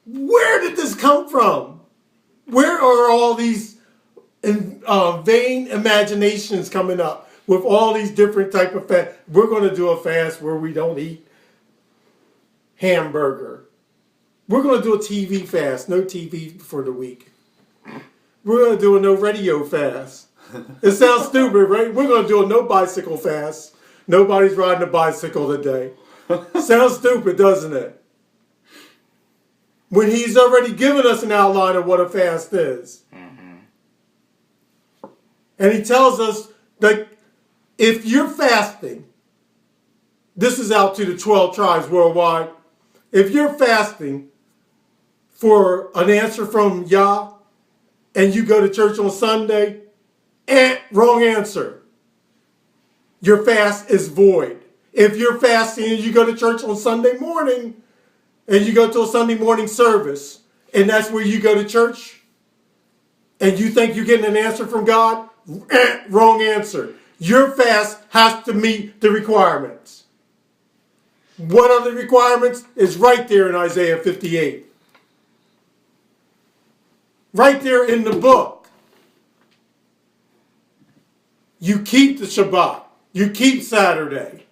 S8: Where did this come from? Where are all these vain imaginations coming up with all these different type of fast? We're going to do a fast where we don't eat hamburger. We're going to do a TV fast. No TV for the week. We're going to do a no radio fast. It sounds stupid, right? We're going to do a no bicycle fast. Nobody's riding a bicycle today. Sounds stupid, doesn't it? When he's already given us an outline of what a fast is. Mm-hmm. And he tells us that if you're fasting, this is out to the 12 tribes worldwide. If you're fasting for an answer from Yah and you go to church on Sunday, wrong answer. Your fast is void. If you're fasting and you go to church on Sunday morning and you go to a Sunday morning service and that's where you go to church and you think you're getting an answer from God, wrong answer. Your fast has to meet the requirements. What are the requirements? Is right there in Isaiah 58. Right there in the book. You keep the Shabbat. You keep Saturday.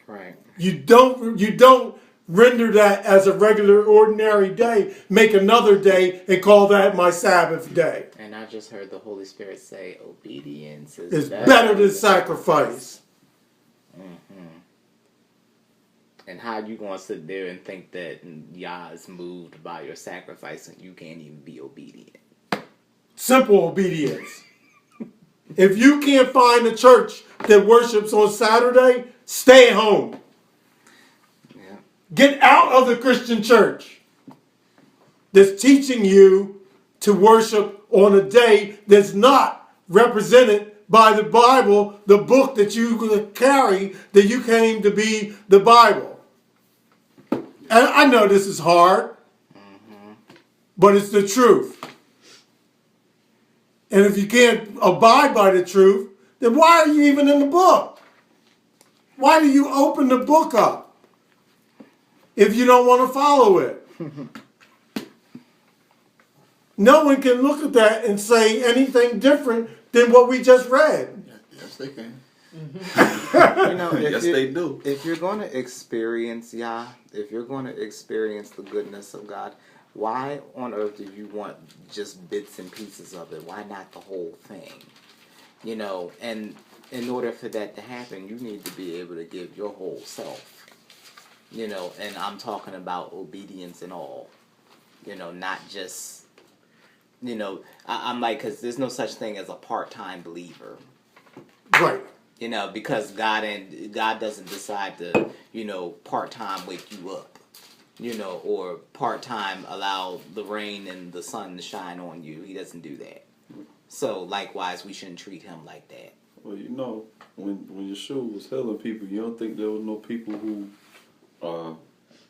S6: Right.
S8: You don't render that as a regular, ordinary day. Make another day and call that my Sabbath day.
S6: And I just heard the Holy Spirit say obedience
S8: It's better than sacrifice.
S6: And how you gonna sit there and think that Yah is moved by your sacrifice and you can't even be obedient?
S8: Simple obedience. If you can't find a church that worships on Saturday, stay at home.
S6: Yeah.
S8: Get out of the Christian church that's teaching you to worship on a day that's not represented by the Bible, the book that you carry, that you claim to be the Bible. And I know this is hard, but it's the truth. And if you can't abide by the truth, then why are you even in the book? Why do you open the book up if you don't want to follow it? No one can look at that and say anything different than what we just read.
S3: Yes, they can.
S6: You know,
S3: Yes, they do.
S6: If you're going to experience Yah, if you're going to experience the goodness of God, why on earth do you want just bits and pieces of it? Why not the whole thing? You know, and in order for that to happen, you need to be able to give your whole self. You know, and I'm talking about obedience and all. You know, not just, you know, I'm like, because there's no such thing as a part-time believer.
S8: Right.
S6: You know, because God doesn't decide to, you know, part-time wake you up, you know, or part-time allow the rain and the sun to shine on you. He doesn't do that. So, likewise, we shouldn't treat him like that.
S3: Well, you know, when Yeshua was healing people, you don't think there was no people who,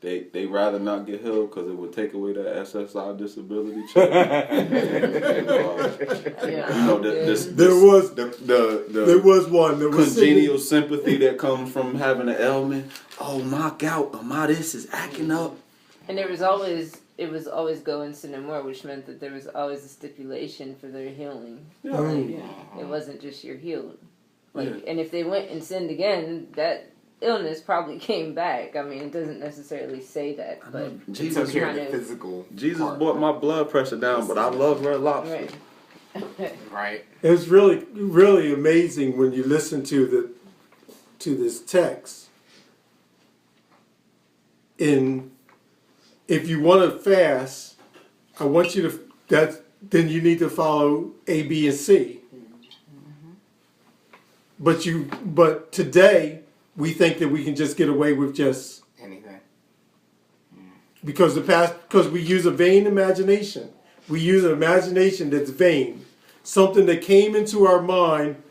S3: they rather not get healed because it would take away that SSI disability check. You know, there
S8: was one. There was
S3: congenial sympathy that comes from having an ailment. Oh, my gout or my this is acting up.
S4: And it was always going to no more, which meant that there was always a stipulation for their healing.
S3: Yeah.
S4: It wasn't just you're healed. And if they went and sinned again, that illness probably came back. I mean, it doesn't necessarily say that, but
S3: Jesus
S4: kind of
S6: physical.
S3: Jesus brought my blood pressure down, but I love Red Lobster.
S4: Right.
S6: Right.
S8: It's really, really amazing when you listen to this text. If you want to fast, I want you to then you need to follow A, B, and C. But today we think that we can just get away with just
S6: anything.
S8: because we use a vain imagination. We use an imagination that's vain, something that came into our mind,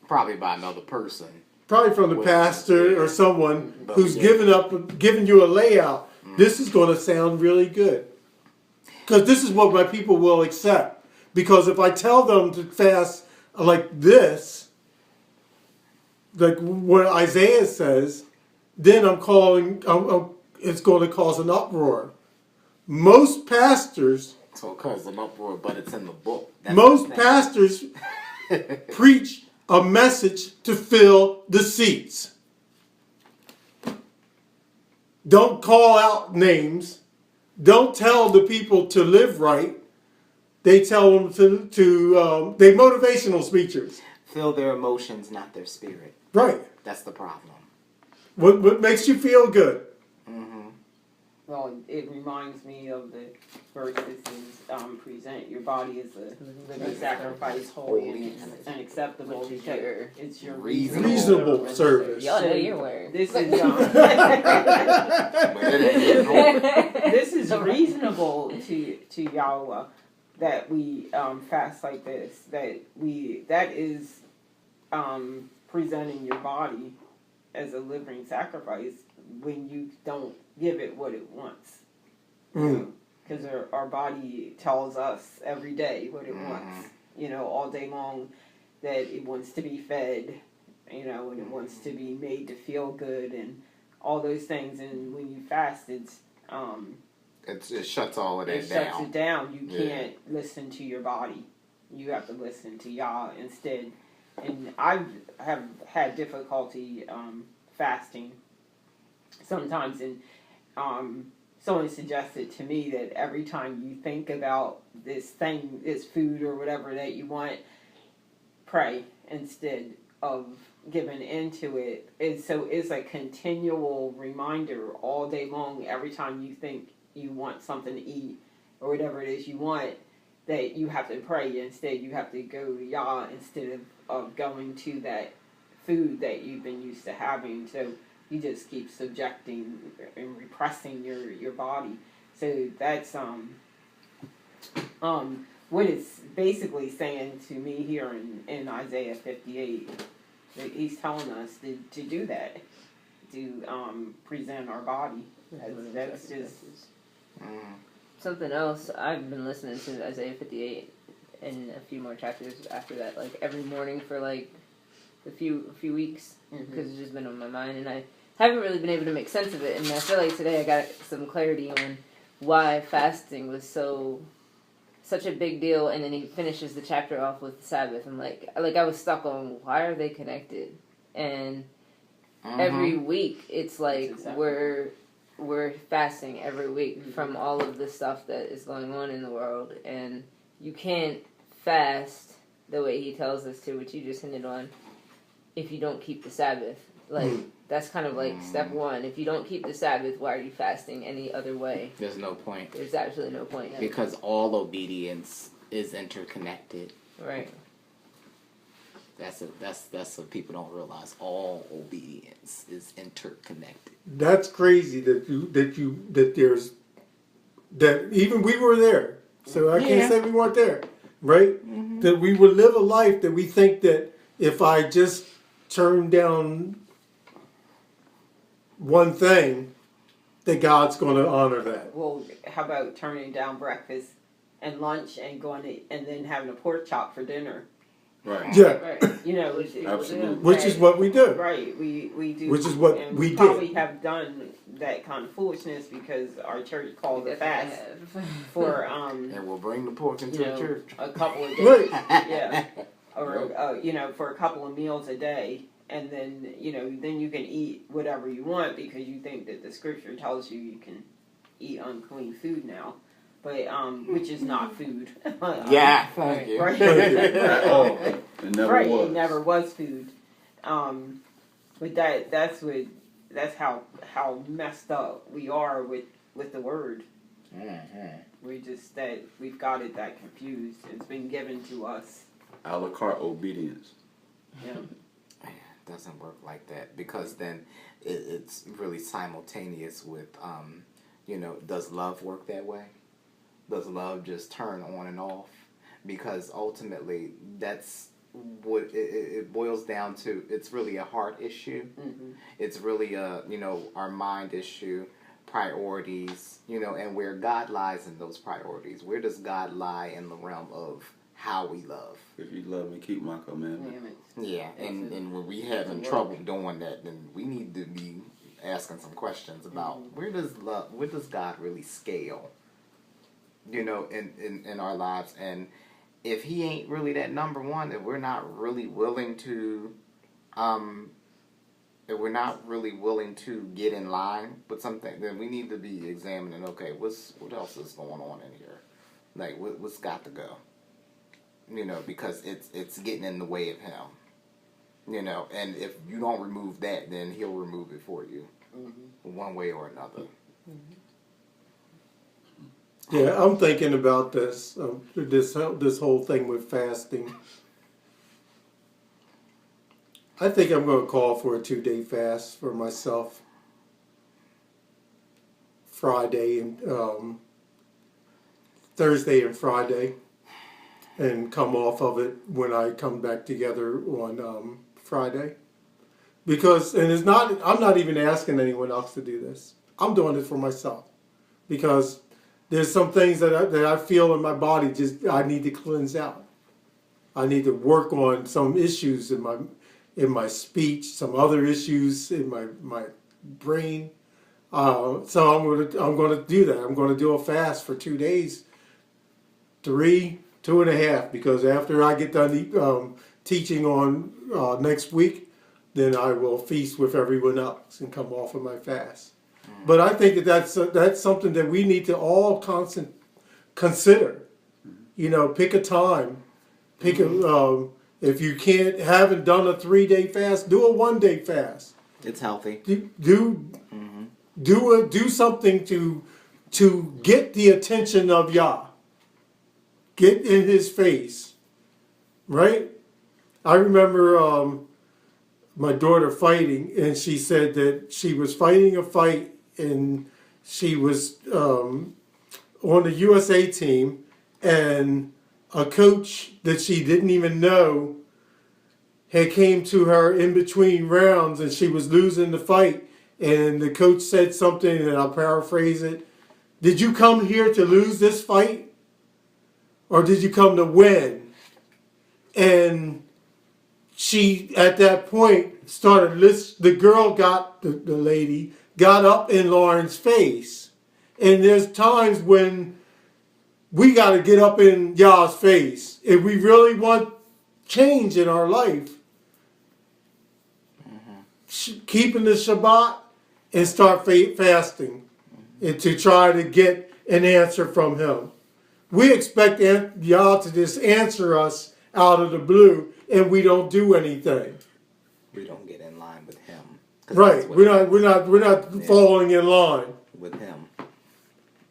S6: Probably by another person.
S8: probably from the pastor or someone who's given you a layout. This is going to sound really good. Because this is what my people will accept. Because if I tell them to fast like this, like what Isaiah says, then it's going to cause an uproar. Most pastors...
S6: So it causes an uproar, but it's in the book.
S8: Most pastors preach a message to fill the seats. Don't call out names. Don't tell the people to live right. They tell them they motivational speeches.
S6: Feel their emotions, not their spirit.
S8: Right.
S6: That's the problem.
S8: What makes you feel good?
S7: well, it reminds me of the verse that says, present your body as a living sacrifice, holy and acceptable,
S4: Which is
S7: because
S4: your
S7: it's your
S8: Reasonable service.
S4: Y'all know your word.
S7: This is
S6: But it ain't
S7: this is reasonable to Yahweh that we fast like this. That is presenting your body as a living sacrifice when you don't give it what it wants. Because our body tells us every day what it wants. All day long, that it wants to be fed, and it wants to be made to feel good, and all those things. And when you fast, it
S6: shuts all of that
S7: shuts
S6: down.
S7: it down. You can't listen to your body. You have to listen to Yah instead. And I have had difficulty fasting sometimes, and someone suggested to me that every time you think about this thing, this food or whatever that you want, pray instead of giving into it. And so it's a continual reminder all day long, every time you think you want something to eat or whatever it is you want, that you have to pray. Instead, you have to go to Yah instead of going to that food that you've been used to having. So you just keep subjecting and repressing your body. So that's what it's basically saying to me here in Isaiah 58. That he's telling us to do that, to present our body. That's just
S4: something else. I've been listening to Isaiah 58 and a few more chapters after that, like every morning for like a few weeks, because it's just been on my mind, and I haven't really been able to make sense of it. And I feel like today I got some clarity on why fasting was such a big deal. And then he finishes the chapter off with the Sabbath. I'm like I was stuck on why are they connected? And every week it's like we're fasting every week from all of the stuff that is going on in the world, and you can't fast the way he tells us to, which you just hinted on, if you don't keep the Sabbath. Like that's kind of like step one. If you don't keep the Sabbath, why are you fasting any other way?
S6: There's no point.
S4: There's absolutely no point.
S6: Because all obedience is interconnected.
S4: Right.
S6: That's what people don't realize. All obedience is interconnected.
S8: That's crazy that even we were there. So I can't say we weren't there, right? That we would live a life that we think that if I just turn down one thing, that God's going to honor that.
S7: Well, how about turning down breakfast and lunch and and then having a pork chop for dinner?
S3: Right.
S8: Yeah.
S7: Right.
S3: Absolutely.
S8: Which is what we do.
S7: Right. We do.
S8: Which is what
S7: and
S8: we
S7: probably
S8: did.
S7: have done that kind of foolishness because our church called a fast for
S6: And we'll bring the pork into the church.
S7: a couple of days.
S8: Right.
S7: Yeah. Or for a couple of meals a day, and then then you can eat whatever you want because you think that the scripture tells you can eat unclean food now, but which is not food.
S6: Yeah, thank you.
S7: Right.
S3: At all. It never
S7: Right,
S3: was.
S7: it never was food. But that's how messed up we are with the word. We've got it that confused. It's been given to us.
S3: A la carte obedience.
S7: Yeah.
S6: It doesn't work like that, because then it's really simultaneous with, does love work that way? Does love just turn on and off? Because ultimately, that's what it boils down to. It's really a heart issue. It's really our mind issue, priorities, and where God lies in those priorities. Where does God lie in the realm of how we love?
S3: If you love me, keep my commandments.
S6: Yeah, and when we having trouble doing that, then we need to be asking some questions about where does God really scale, in our lives. And if he ain't really that number one, if we're not really willing to get in line with something, then we need to be examining, okay, what else is going on in here? Like, what's got to go? Because it's getting in the way of him. And if you don't remove that, then he'll remove it for you, one way or another.
S8: Yeah, I'm thinking about this whole thing with fasting. I think I'm going to call for a 2-day fast for myself. Friday and Thursday and Friday, and come off of it when I come back together on Friday. Because, and it's not, I'm not even asking anyone else to do this. I'm doing it for myself. Because there's some things that I feel in my body I need to cleanse out. I need to work on some issues in my speech, some other issues in my brain. So I'm gonna do that. I'm gonna do a fast for 2 days, 2.5, because after I get done teaching on next week, then I will feast with everyone else and come off of my fast. But I think that's something that we need to all consider. You know, pick a time. Pick if you haven't done a 3-day fast, do a 1-day fast.
S6: It's healthy.
S8: Do something to get the attention of Yah. Get in His face, right? I remember my daughter fighting, and she said that she was fighting a fight, and she was on the USA team, and a coach that she didn't even know had came to her in between rounds, and she was losing the fight. And the coach said something, and I'll paraphrase it. Did you come here to lose this fight? Or did you come to win? And she, at that point, the girl the lady got up in Lauren's face. And there's times when we got to get up in Yah's face. If we really want change in our life, keeping the Shabbat, and start fasting, and to try to get an answer from Him. We expect Yah to just answer us out of the blue, and we don't do anything.
S6: We don't get in line with Him.
S8: Right. We're not following in line
S6: with Him.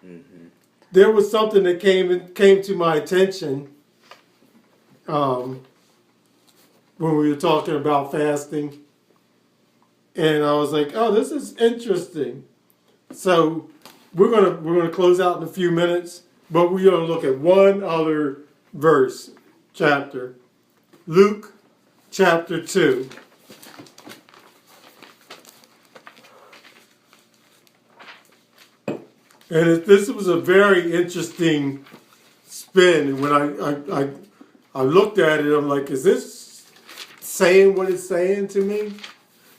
S6: Mm-hmm.
S8: There was something that came to my attention when we were talking about fasting. And I was like, oh, this is interesting. So we're gonna close out in a few minutes, but we're gonna look at one other chapter. Luke chapter 2. And this was a very interesting spin. And when I looked at it, I'm like, is this saying what it's saying to me?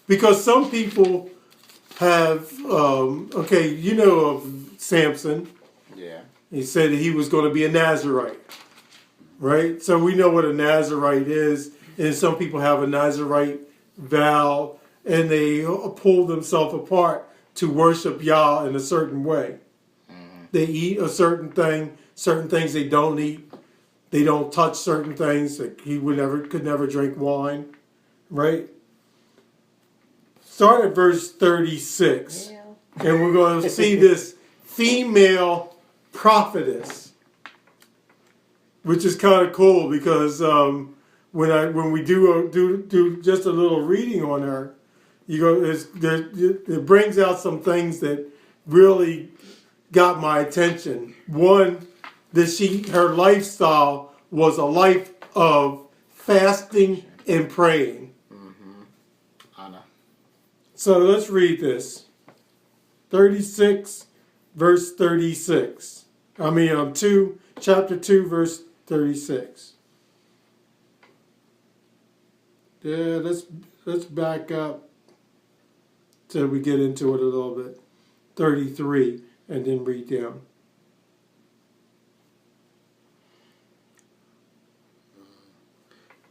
S8: Because some people have, you know of Samson.
S6: Yeah.
S8: He said he was going to be a Nazirite, right? So we know what a Nazirite is. And some people have a Nazirite vow, and they pull themselves apart to worship Yah in a certain way. Mm-hmm. They eat a certain things they don't eat. They don't touch certain things. Like he could never drink wine, right? Start at verse 36, and we're going to see this female prophetess, which is kind of cool because when we do just a little reading on her, it brings out some things that really got my attention. One, that her lifestyle was a life of fasting and praying. So let's read this. 36, verse 36. Chapter 2, verse 36. Yeah, let's back up till we get into it a little bit. 33, and then read down.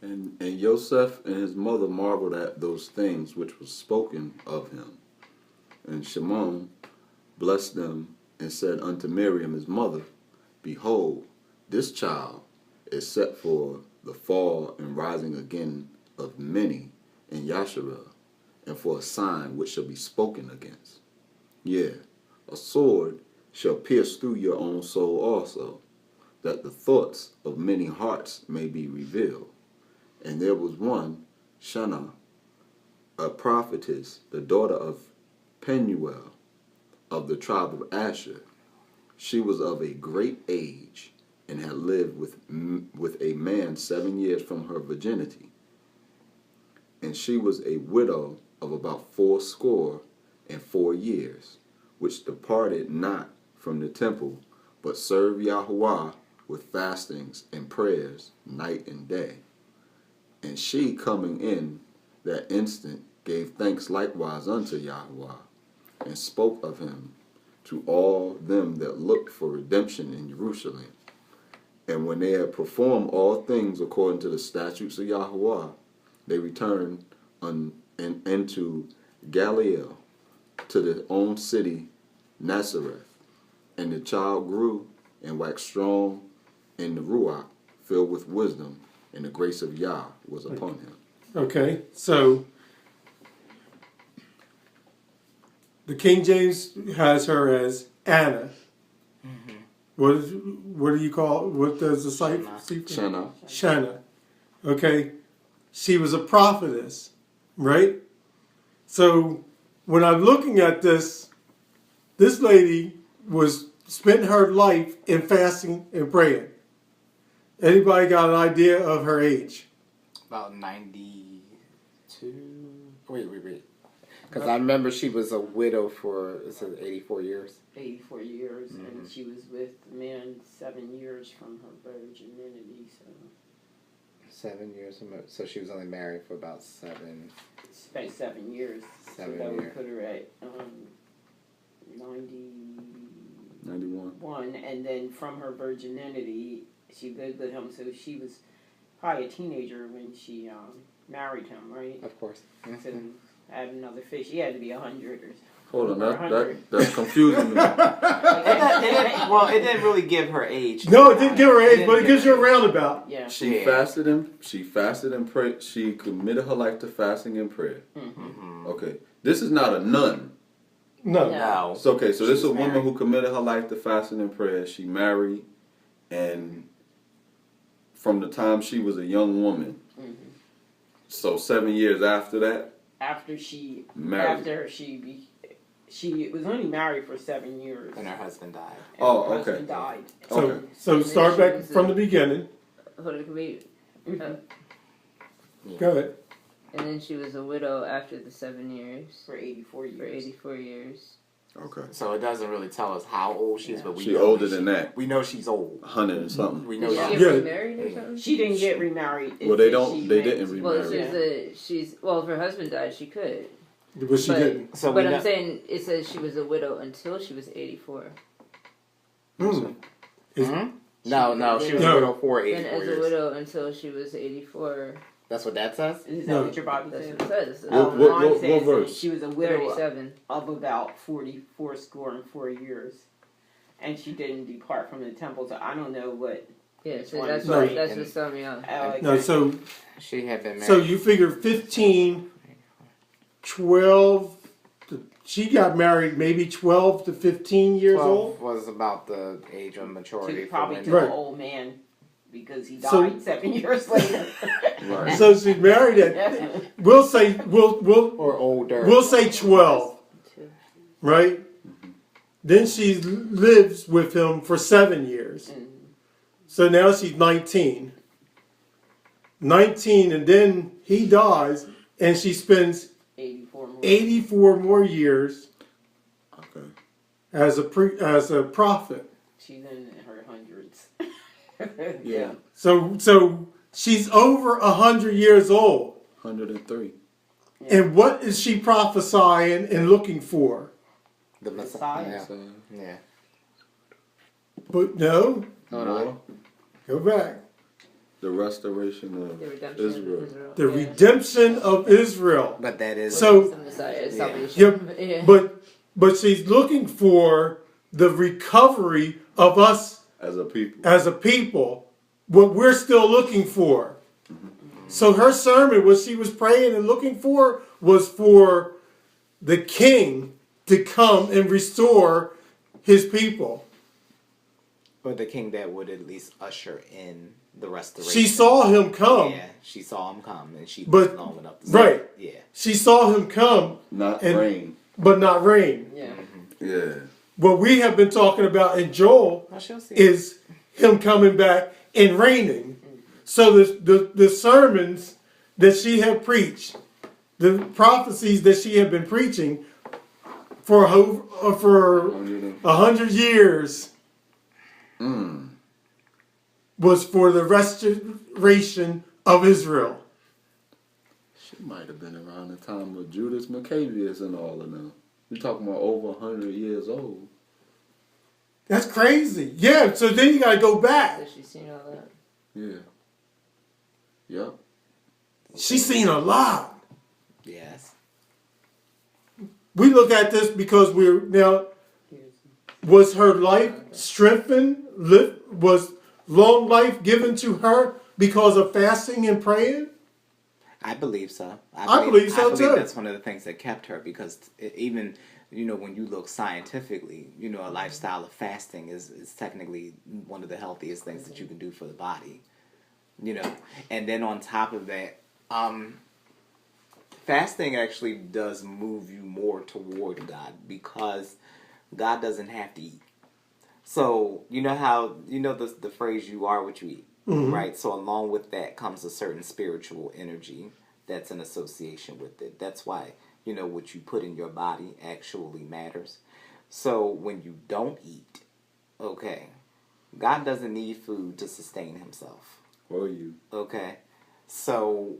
S3: And Yosef and his mother marveled at those things which was spoken of him. And Shimon blessed them and said unto Miriam his mother, Behold, this child is set for the fall and rising again of many in Yisra'el, and for a sign which shall be spoken against. Yea, a sword shall pierce through your own soul also, that the thoughts of many hearts may be revealed. And there was one, Shana, a prophetess, the daughter of Penuel, of the tribe of Asher. She was of a great age, and had lived with a man 7 years from her virginity. And she was a widow of about 84 years, which departed not from the temple, but served Yahuwah with fastings and prayers night and day. And she, coming in that instant, gave thanks likewise unto Yahuwah, and spoke of him to all them that looked for redemption in Jerusalem. And when they had performed all things according to the statutes of Yahuwah, they returned into Galilee, to their own city Nazareth. And the child grew and waxed strong in the Ruach, filled with wisdom, and the grace of Yah was upon him.
S8: Okay, so the King James has her as Anna. Mm-hmm. What do you call? What does the site see?
S3: Shana.
S8: Shana. Okay, she was a prophetess, right? So when I'm looking at this lady was spent her life in fasting and praying. Anybody got an idea of her age?
S6: About 92. Wait. Because I remember she was a widow for 84 years.
S7: 84 years, and she was with the man 7 years from her virginity. So
S6: 7 years. So she was only married for about 7.
S7: Spent 7 years.
S6: 7
S7: so that
S6: years.
S7: would put her at 91, and then from her virginity, she lived with him. So she was probably a teenager when she married him, right?
S6: Of course. Mm-hmm.
S7: So add another fish. She had to be 100 or.
S3: Hold on, that's confusing me.
S6: It didn't really give her age.
S8: No, it didn't give her age, but it gives you a roundabout.
S7: Yeah.
S3: She fasted and prayed. She committed her life to fasting and prayer. Mm-hmm. Okay, this is not a nun.
S8: No.
S3: It's okay. So this is a woman who committed her life to fasting and prayer. She married, and from the time she was a young woman, so 7 years after that.
S7: She was only married for 7 years.
S6: And her husband died.
S7: Her husband died.
S8: So start back from the beginning.
S4: Hold on, can we?
S8: Go ahead.
S4: And then she was a widow after the 7 years.
S7: For 84 years.
S4: For 84 years.
S3: Okay.
S6: So it doesn't really tell us how old she is, but
S3: she's older than that.
S6: We know she's old.
S3: 100 and something.
S6: We know
S4: Did she get remarried or something?
S7: She didn't get remarried.
S3: Well, they didn't remarry.
S4: Well, if her husband died, she could.
S8: But she didn't.
S6: So
S4: but I'm saying it says she was a widow until she was 84.
S6: No, she was a widow for 84
S4: and as
S6: years.
S4: a widow until she was 84.
S6: That's what that says?
S7: Is that what your Bible
S4: That's
S7: says?
S4: what it says.
S3: What
S7: Says
S3: verse?
S7: she was a widow
S4: 37.
S7: of about 44 score and 4 years. And she didn't depart from the temple, so I don't know what.
S4: Yeah, so that's what's throwing me off.
S8: No, so
S6: she had been married.
S8: So you figure 15, 12. She got married maybe 12 to 15 years
S6: 12
S8: old.
S6: was about the age of maturity.
S7: Probably to
S8: Right.
S7: an old man. Because he died 7 years later.
S3: Right.
S8: So she's married at we'll say
S6: or older.
S8: We'll say 12. Right? Then she lives with him for 7 years. So now she's 19. 19, and then he dies, and she spends 84 more years as a prophet.
S7: She's in her hundreds.
S3: Yeah.
S8: So she's over 100 years old.
S3: 103.
S7: Yeah.
S8: And what is she prophesying and looking for?
S6: The Messiah.
S3: Yeah.
S8: But no.
S6: Hold on.
S8: Go back.
S3: The restoration of Israel.
S8: The redemption of Israel.
S6: But that is
S8: so.
S4: The Messiah, salvation.
S8: Yeah, but she's looking for the recovery of us
S3: as a people.
S8: As a people, what we're still looking for. So her sermon, what she was praying and looking for, was for the king to come and restore his people.
S5: Or the king that would at least usher in the restoration.
S8: She saw him come.
S5: Yeah, she saw him come, and she
S8: But-
S5: was long enough to
S8: right.
S5: see it. Yeah.
S8: She saw him come,
S3: Not
S8: And-
S3: rain.
S8: but not reign.
S7: Yeah.
S3: Yeah.
S8: What we have been talking about in Joel
S5: Well, she'll see.
S8: is him coming back and reigning. So the sermons that she had preached, the prophecies that she had been preaching for 100 years was for the restoration of Israel.
S3: She might have been around the time of Judas Maccabeus and all of them. You're talking about over 100 years old.
S8: That's crazy. Yeah, so then you got to go back.
S4: So she's seen all that.
S3: Yeah. Yep.
S8: She's seen a lot.
S5: Yes.
S8: We look at this because we're now, was her life strengthened? Was long life given to her because of fasting and praying?
S5: I believe so.
S8: I believe so, too.
S5: That's one of the things that kept her, because even, when you look scientifically, a lifestyle of fasting is technically one of the healthiest things that you can do for the body. And then on top of that, fasting actually does move you more toward God, because God doesn't have to eat. So, you know how, the phrase, you are what you eat, right? So along with that comes a certain spiritual energy that's in association with it. That's why, what you put in your body actually matters. So when you don't eat, okay, God doesn't need food to sustain himself.
S3: Or you.
S5: Okay, so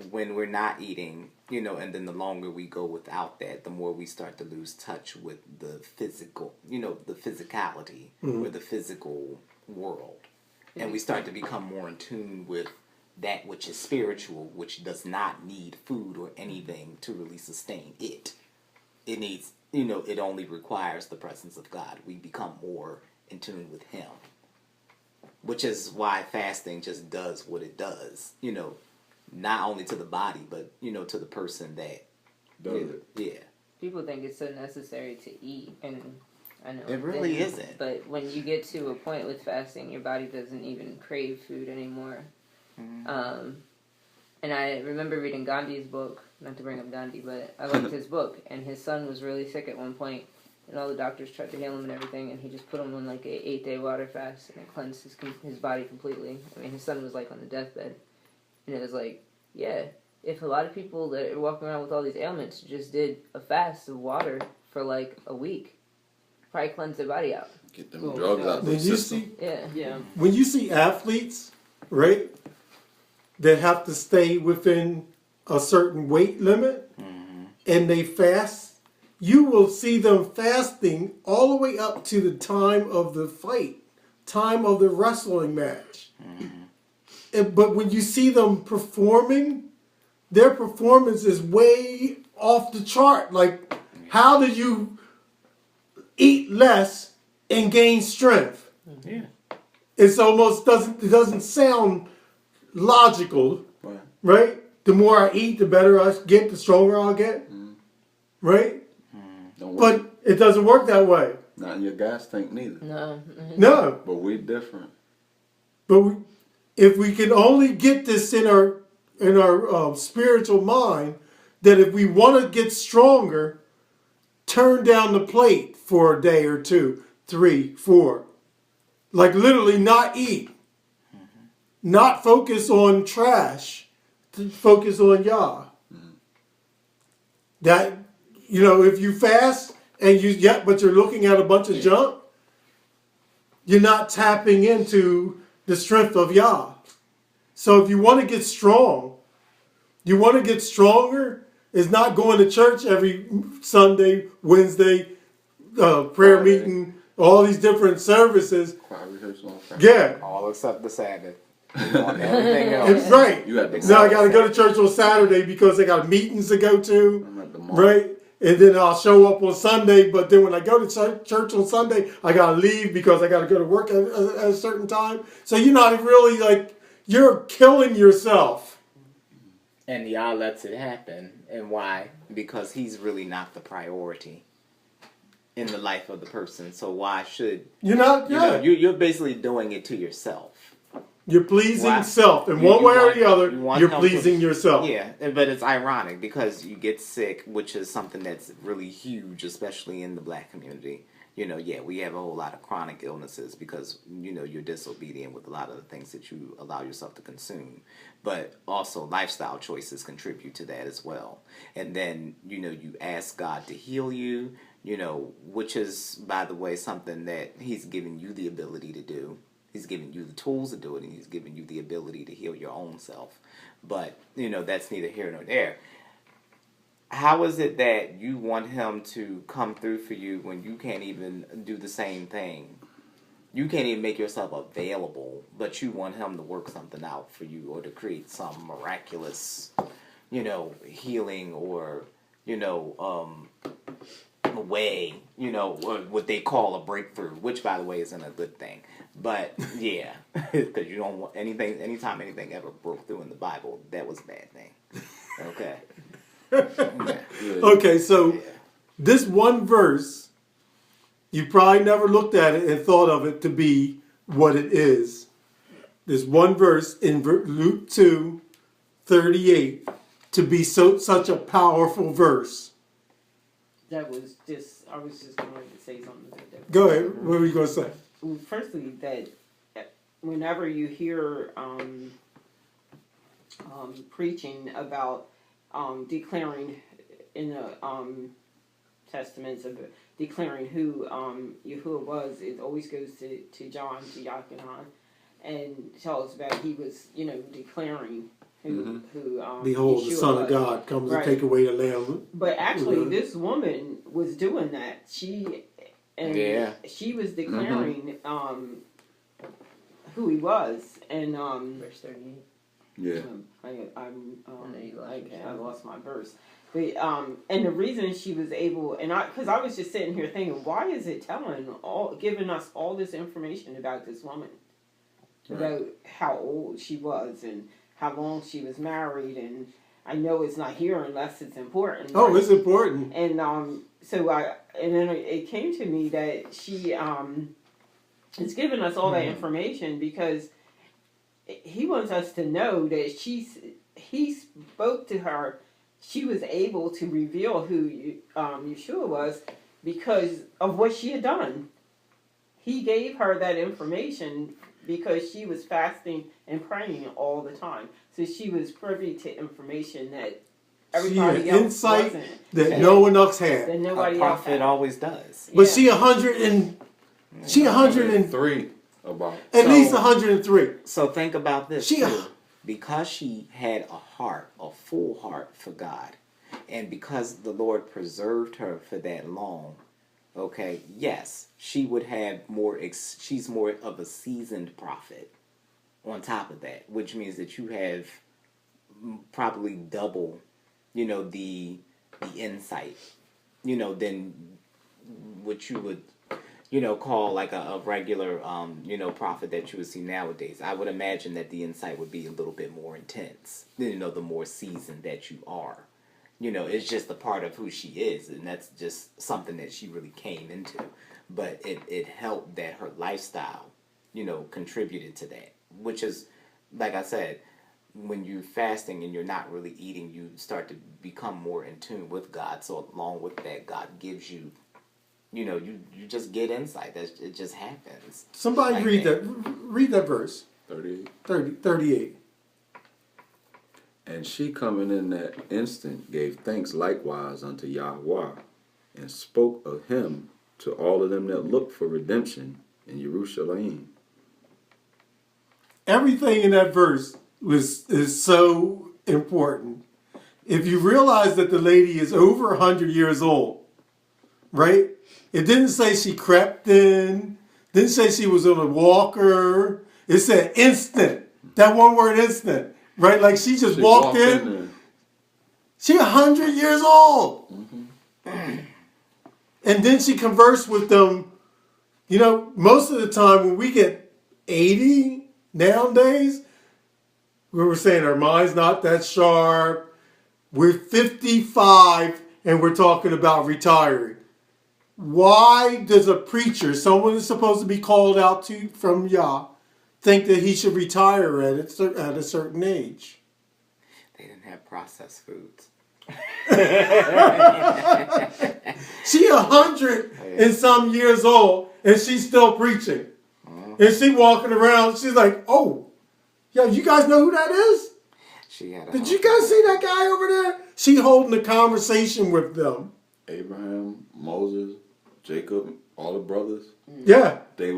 S5: when we're not eating, and then the longer we go without that, the more we start to lose touch with the physical, the physicality or the physical world. And we start to become more in tune with that which is spiritual, which does not need food or anything to really sustain it. It needs, it only requires the presence of God. We become more in tune with him. Which is why fasting just does what it does, not only to the body, but, to the person that
S3: does it.
S5: Yeah.
S4: People think it's so necessary to eat, and I know
S5: It really
S4: things,
S5: isn't.
S4: But when you get to a point with fasting, your body doesn't even crave food anymore. And I remember reading Gandhi's book, not to bring up Gandhi, but I liked his book, and his son was really sick at one point, and all the doctors tried to heal him and everything, and he just put him on like a 8-day water fast, and it cleansed his body completely. I mean, his son was like on the deathbed, and it was like, yeah, if a lot of people that are walking around with all these ailments just did a fast of water for like a week, probably cleanse their body out.
S3: Get them drugs out of the
S8: When you
S3: system.
S8: see,
S7: Yeah.
S8: when you see athletes, right, that have to stay within a certain weight limit and they fast, you will see them fasting all the way up to the time of the fight, time of the wrestling match. But when you see them performing, their performance is way off the chart. Like, how do you eat less and gain strength?
S5: Yeah.
S8: It doesn't sound logical,
S3: Right.
S8: right? The more I eat, the better I get, the stronger I'll get, right?
S3: Don't work.
S8: But it doesn't work that way.
S3: Not in your gas tank neither.
S4: No.
S8: No.
S3: But we different.
S8: But if we can only get this in our spiritual mind, that if we want to get stronger, turn down the plate for a day or 2, 3, 4. Like literally not eat. Not focus on trash. To focus on Yah. That, if you fast and but you're looking at a bunch of junk, you're not tapping into the strength of Yah. So if you want to get strong, you want to get stronger, is not going to church every Sunday, Wednesday, prayer meeting, all these different services.
S3: Choir rehearsal on Friday.
S8: Yeah.
S5: All except the Sabbath. On everything else.
S8: It's right.
S3: You had the
S8: Now I got to go to church on Saturday because I got meetings to go to.
S3: I'm at the mall.
S8: Right? And then I'll show up on Sunday, but then when I go to church on Sunday, I got to leave because I got to go to work at a certain time. So you're not really you're killing yourself.
S5: And Yah lets it happen. And why? Because he's really not the priority.
S6: in the life of the person. So why should
S8: You're not.
S6: you
S8: Yeah.
S6: know, you're basically doing it to yourself.
S8: You're pleasing
S6: Why-
S8: self. In
S6: you-
S8: one
S6: you
S8: way
S6: want-
S8: or the other,
S6: you want
S8: you're
S6: him to-
S8: pleasing yourself.
S6: Yeah, but it's ironic because you get sick, which is something that's really huge, especially in the black community. You know, yeah, we have a whole lot of chronic illnesses because, you know, you're disobedient with a lot of the things that you allow yourself to consume. But also lifestyle choices contribute to that as well. And then, you know, you ask God to heal you, you know, which is, by the way, something that He's given you the ability to do. He's giving you the tools to do it, and He's giving you the ability to heal your own self. But, you know, that's neither here nor there. How is it that you want Him to come through for you when you can't even do the same thing? You can't even make yourself available, but you want Him to work something out for you or to create some miraculous, you know, healing or, you know, a way, you know, what they call a breakthrough, which, by the way, isn't a good thing. But, yeah, because you don't want anything, anytime anything ever broke through in the Bible, that was a bad thing. Okay.
S8: Okay, so this one verse, you probably never looked at it and thought of it to be what it is. This one verse in Luke 2:38 to be such a powerful verse.
S7: That was just, I was just going to say something about that.
S8: Go ahead. What were you going to say?
S7: Well, firstly, that whenever you hear preaching about declaring in the testaments of declaring who Yahuwah was, it always goes to John, to Yachanan, and tells about he was, you know, declaring who
S8: Behold,
S7: Yeshua
S8: the Son
S7: was.
S8: of God comes
S7: Right.
S8: to take away the lamb.
S7: But actually,
S8: Mhm.
S7: this woman was doing that. She was declaring who he was, and
S4: Verse 38.
S3: Yeah.
S7: I lost my verse. But and the reason she was able, because I was just sitting here thinking, why is it giving us all this information about this woman, about how old she was and how long she was married, and I know it's not here unless it's important.
S8: Oh,
S7: right?
S8: it's important.
S7: And then it came to me that she is giving us all that information because he wants us to know that he spoke to her. She was able to reveal who Yeshua was because of what she had done. He gave her that information because she was fasting and praying all the time. So she was privy to information that everybody
S8: She had
S7: else
S8: insight
S7: wasn't.
S8: that no one else
S7: That
S8: had.
S7: nobody
S6: A
S7: else
S6: prophet
S7: had.
S6: always does.
S8: But
S7: Yeah.
S8: she 103,
S3: about.
S8: at
S6: So-
S8: least 103.
S6: So think about this
S8: She-
S6: too. Because she had a full heart for God, and because the Lord preserved her for that long, okay, yes, she would have more. She's more of a seasoned prophet. On top of that, which means that you have probably double, you know, the insight, you know, than what you would, you know, call like a regular, you know, prophet that you would see nowadays. I would imagine that the insight would be a little bit more intense, you know, the more seasoned that you are. You know, it's just a part of who she is, and that's just something that she really came into. But it helped that her lifestyle, you know, contributed to that, which is, like I said, when you're fasting and you're not really eating, you start to become more in tune with God. So along with that, God gives you, you know, you just get insight. It just happens.
S8: Somebody
S6: Like
S8: read
S6: that.
S8: that verse.
S3: 38.
S8: 38.
S3: And she coming in that instant gave thanks likewise unto Yahweh, and spoke of him to all of them that looked for redemption in Jerusalem.
S8: Everything in that verse is so important. If you realize that the lady is over 100 years old, right? It didn't say she crept in, didn't say she was on a walker. It said instant. That one word instant, right? Like she just walked in.
S3: there.
S8: She 100 years old. And then she conversed with them. You know, most of the time when we get 80 nowadays, we were saying our mind's not that sharp. We're 55 and we're talking about retiring. why does a preacher, someone who's supposed to be called out from Yah, think that he should retire at a certain age?
S6: They didn't have processed foods.
S8: She 100 and some years old, and she's still preaching. And she walking around, she's like, oh, yo, you guys know who that is? Did you guys see that guy over there? She holding a conversation with them.
S3: Abraham, Moses, Jacob, all the brothers.
S8: Yeah.
S3: They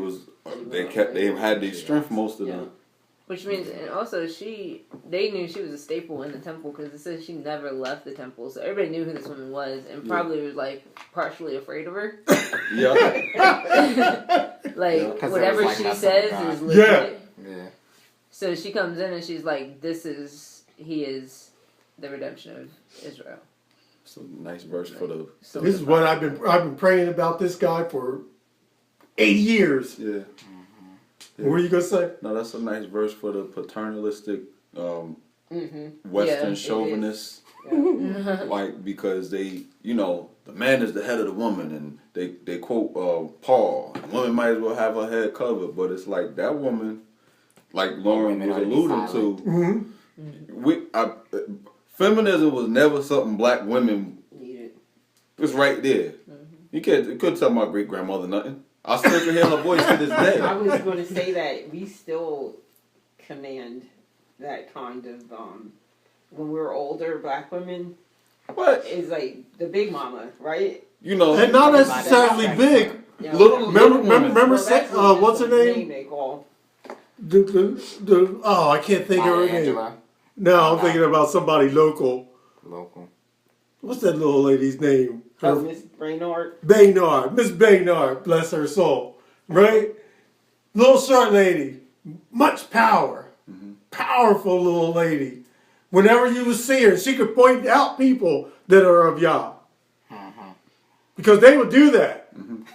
S3: had their strength, most of them.
S4: Which means, and also they knew she was a staple in the temple because it says she never left the temple. So everybody knew who this woman was and probably was like partially afraid of her.
S3: Yeah.
S4: Like whatever she says is legit.
S8: Yeah.
S4: So she comes in and she's like, he is the redemption of Israel.
S3: It's a nice verse for the.
S8: So this is what I've been praying about this guy for 8 years.
S3: Yeah.
S8: What are you gonna say?
S3: No, that's a nice verse for the paternalistic Western chauvinists.
S4: Yeah.
S3: Like, because they, the man is the head of the woman, and they quote Paul, the woman might as well have her head covered, but it's like that woman, like Lauren was alluding to, feminism was never something black women needed. It's right there. You couldn't tell my great grandmother nothing. I still can hear her voice to this day.
S7: I was going to say that we still command that kind of, when we're older, black women, is like the big mama, right?
S8: And not necessarily big.
S7: Yeah.
S8: Remember what's her name?
S7: They call.
S8: I can't think of her name. No, I'm thinking about somebody local. What's that little lady's name?
S7: Miss Baynard.
S8: Miss Baynard, bless her soul. Right? Little short lady. Much power. Powerful little lady. Whenever you would see her, she could point out people that are of Yah. Because they would do that.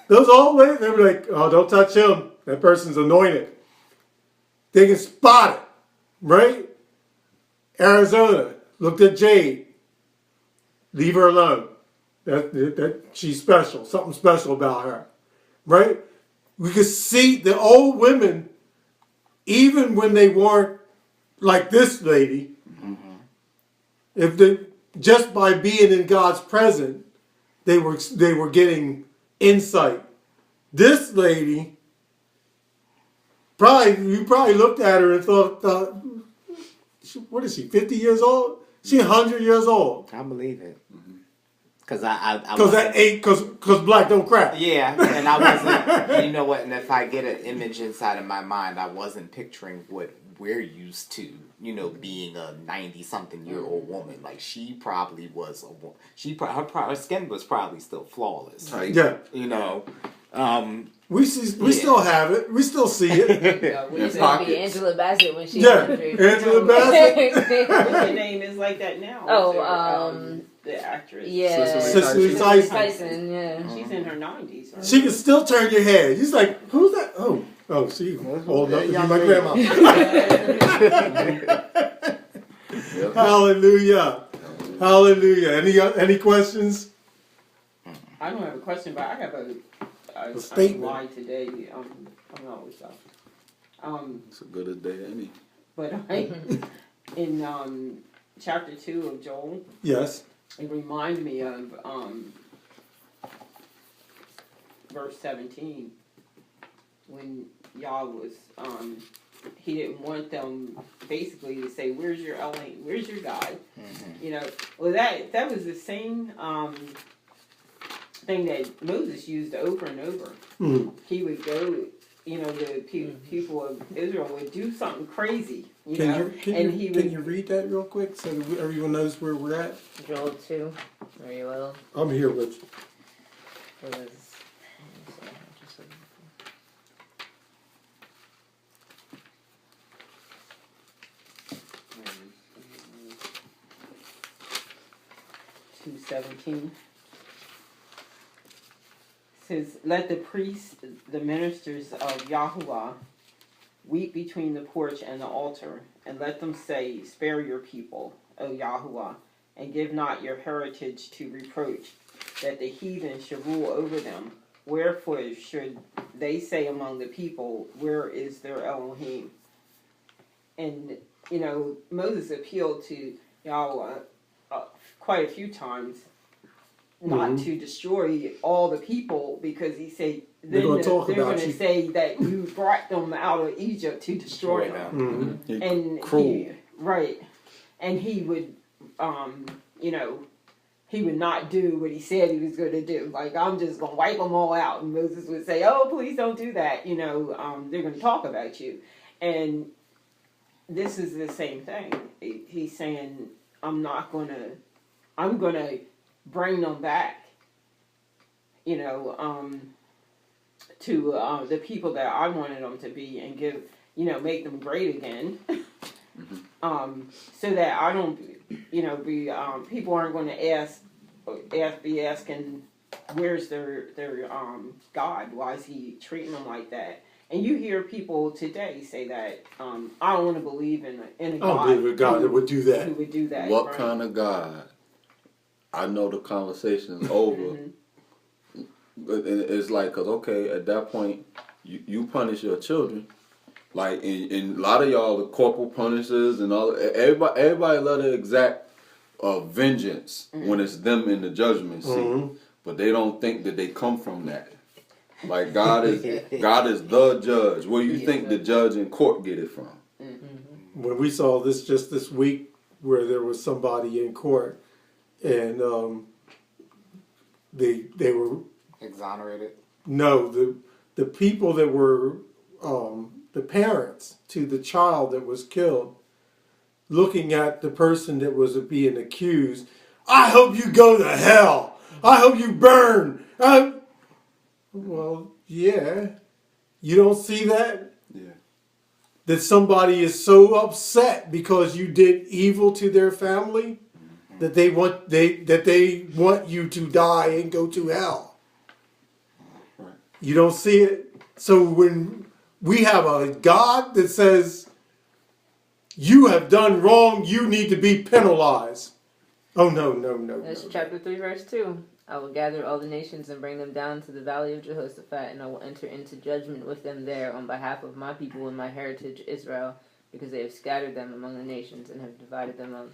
S8: Those old ladies, they were like, oh, don't touch him. That person's anointed. They can spot it. Right? Arizona. Looked at Jade. Leave her alone. That she's special. Something special about her. Right? We could see the old women, even when they weren't like this lady, if they just by being in God's presence, they were getting insight. This lady, you probably looked at her and thought, what is she, 50 years old? She's 100 years old.
S6: I believe it.
S8: Because black don't crack.
S6: Yeah, and I wasn't, you know what, and if I get an image inside of my mind, I wasn't picturing what we're used to, being a 90-something-year-old woman. Like, she probably was a woman. Her skin was probably still flawless.
S8: Yeah. We still have it. We still see it.
S4: We used to be Angela Bassett when she was
S8: Angela Bassett.
S7: Her name is like that now. The actress.
S4: Yeah.
S8: Cicely
S4: Tyson, yeah.
S7: She's in her 90s. Right?
S8: She can still turn your head. She's like, who's that? Oh, she old enough to be my grandma. Hallelujah. Hallelujah. Any questions?
S7: I don't have a question, but I have a
S8: statement.
S7: Lie today. I'm always up.
S3: It's a good a day, any.
S7: But in chapter 2 of Joel.
S8: Yes.
S7: It reminded me of verse 17 when Yah was he didn't want them basically to say, where's your Elohim, where's your God? Well that was the same thing that Moses used over and over. He would go, the people of Israel would do something crazy. Can you
S8: read that real quick so that everyone knows where we're at?
S4: Joel 2. Are you well?
S8: I'm here with you.
S4: It was,
S7: 2:17 says, let the priests, the ministers of Yahuwah, weep between the porch and the altar, and let them say, spare your people, O Yahuwah, and give not your heritage to reproach. that the heathen should rule over them. Wherefore should they say among the people, where is their Elohim? And, Moses appealed to Yahweh quite a few times not to destroy all the people, because he said
S8: They're going to
S7: say that you brought them out of Egypt to destroy them. And
S3: Cruel.
S7: And he would, he would not do what he said he was going to do. Like, I'm just going to wipe them all out. And Moses would say, oh, please don't do that. They're going to talk about you. And this is the same thing. He's saying, I'm going to bring them back, to the people that I wanted them to be, and give, make them great again. So that I don't, people aren't going to be asking, where's their God? Why is he treating them like that? And you hear people today say that, I don't want to believe in a God.
S8: I don't believe in a God that would do that.
S7: Who would do that?
S3: What
S7: right?
S3: kind of God? I know the conversation is over. But it's like, cause okay, at that point, you punish your children. Like in a lot of y'all, the corporal punishes and all. Everybody love to exact vengeance when it's them in the judgment seat, but they don't think that they come from that. Like God is the judge. Where you think the judge in court get it from?
S8: When we saw this just this week, where there was somebody in court, and they were
S6: exonerated.
S8: No, the people that were the parents to the child that was killed, looking at the person that was being accused. I hope you go to hell. I hope you burn. Well, yeah. You don't see that?
S3: Yeah.
S8: That somebody is so upset because you did evil to their family that they want you to die and go to hell.
S3: Right.
S8: You don't see it? So when we have a God that says, you have done wrong, you need to be penalized. Oh, no.
S4: That's chapter 3, verse 2. I will gather all the nations and bring them down to the valley of Jehoshaphat, and I will enter into judgment with them there on behalf of my people and my heritage Israel, because they have scattered them among the nations and have divided them up.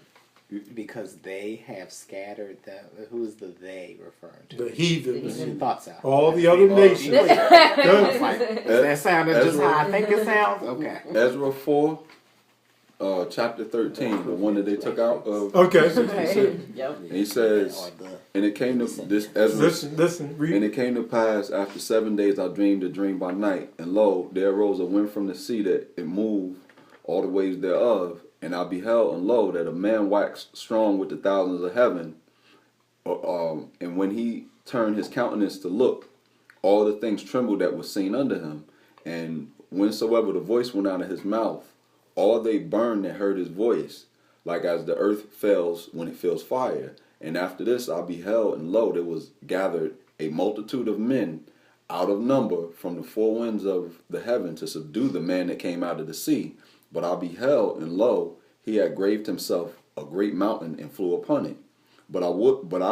S6: Because they have scattered them. Who's the they referring to?
S8: The heathens.
S6: Thought so.
S8: All the other nations.
S6: That sounded just how I think it sounds? Okay.
S3: Ezra 4, chapter 13, the one that they took out of.
S8: Okay.
S3: And he says, and it came to this Ezra.
S8: Listen, read.
S3: And it came to pass after 7 days I dreamed a dream by night, and lo, there arose a wind from the sea that it moved all the waves thereof. And I beheld, and lo, that a man waxed strong with the thousands of heaven. And when he turned his countenance to look, all the things trembled that was seen under him. And whensoever the voice went out of his mouth, all they burned that heard his voice, like as the earth fails when it feels fire. And after this I beheld, and lo, there was gathered a multitude of men out of number from the four winds of the heaven to subdue the man that came out of the sea. But I beheld, and lo, he had graved himself a great mountain and flew upon it. But I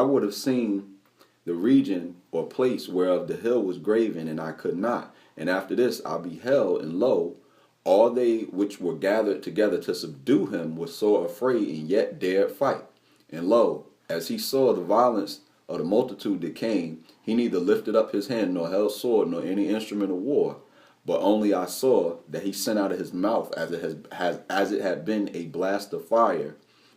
S3: would have seen the region or place whereof the hill was graven, and I could not. And after this I beheld, and lo, all they which were gathered together to subdue him were sore afraid, and yet dared fight. And lo, as he saw the violence of the multitude that came, he neither lifted up his hand, nor held sword, nor any instrument of war. But only I saw that he sent out of his mouth as it had been a blast of fire,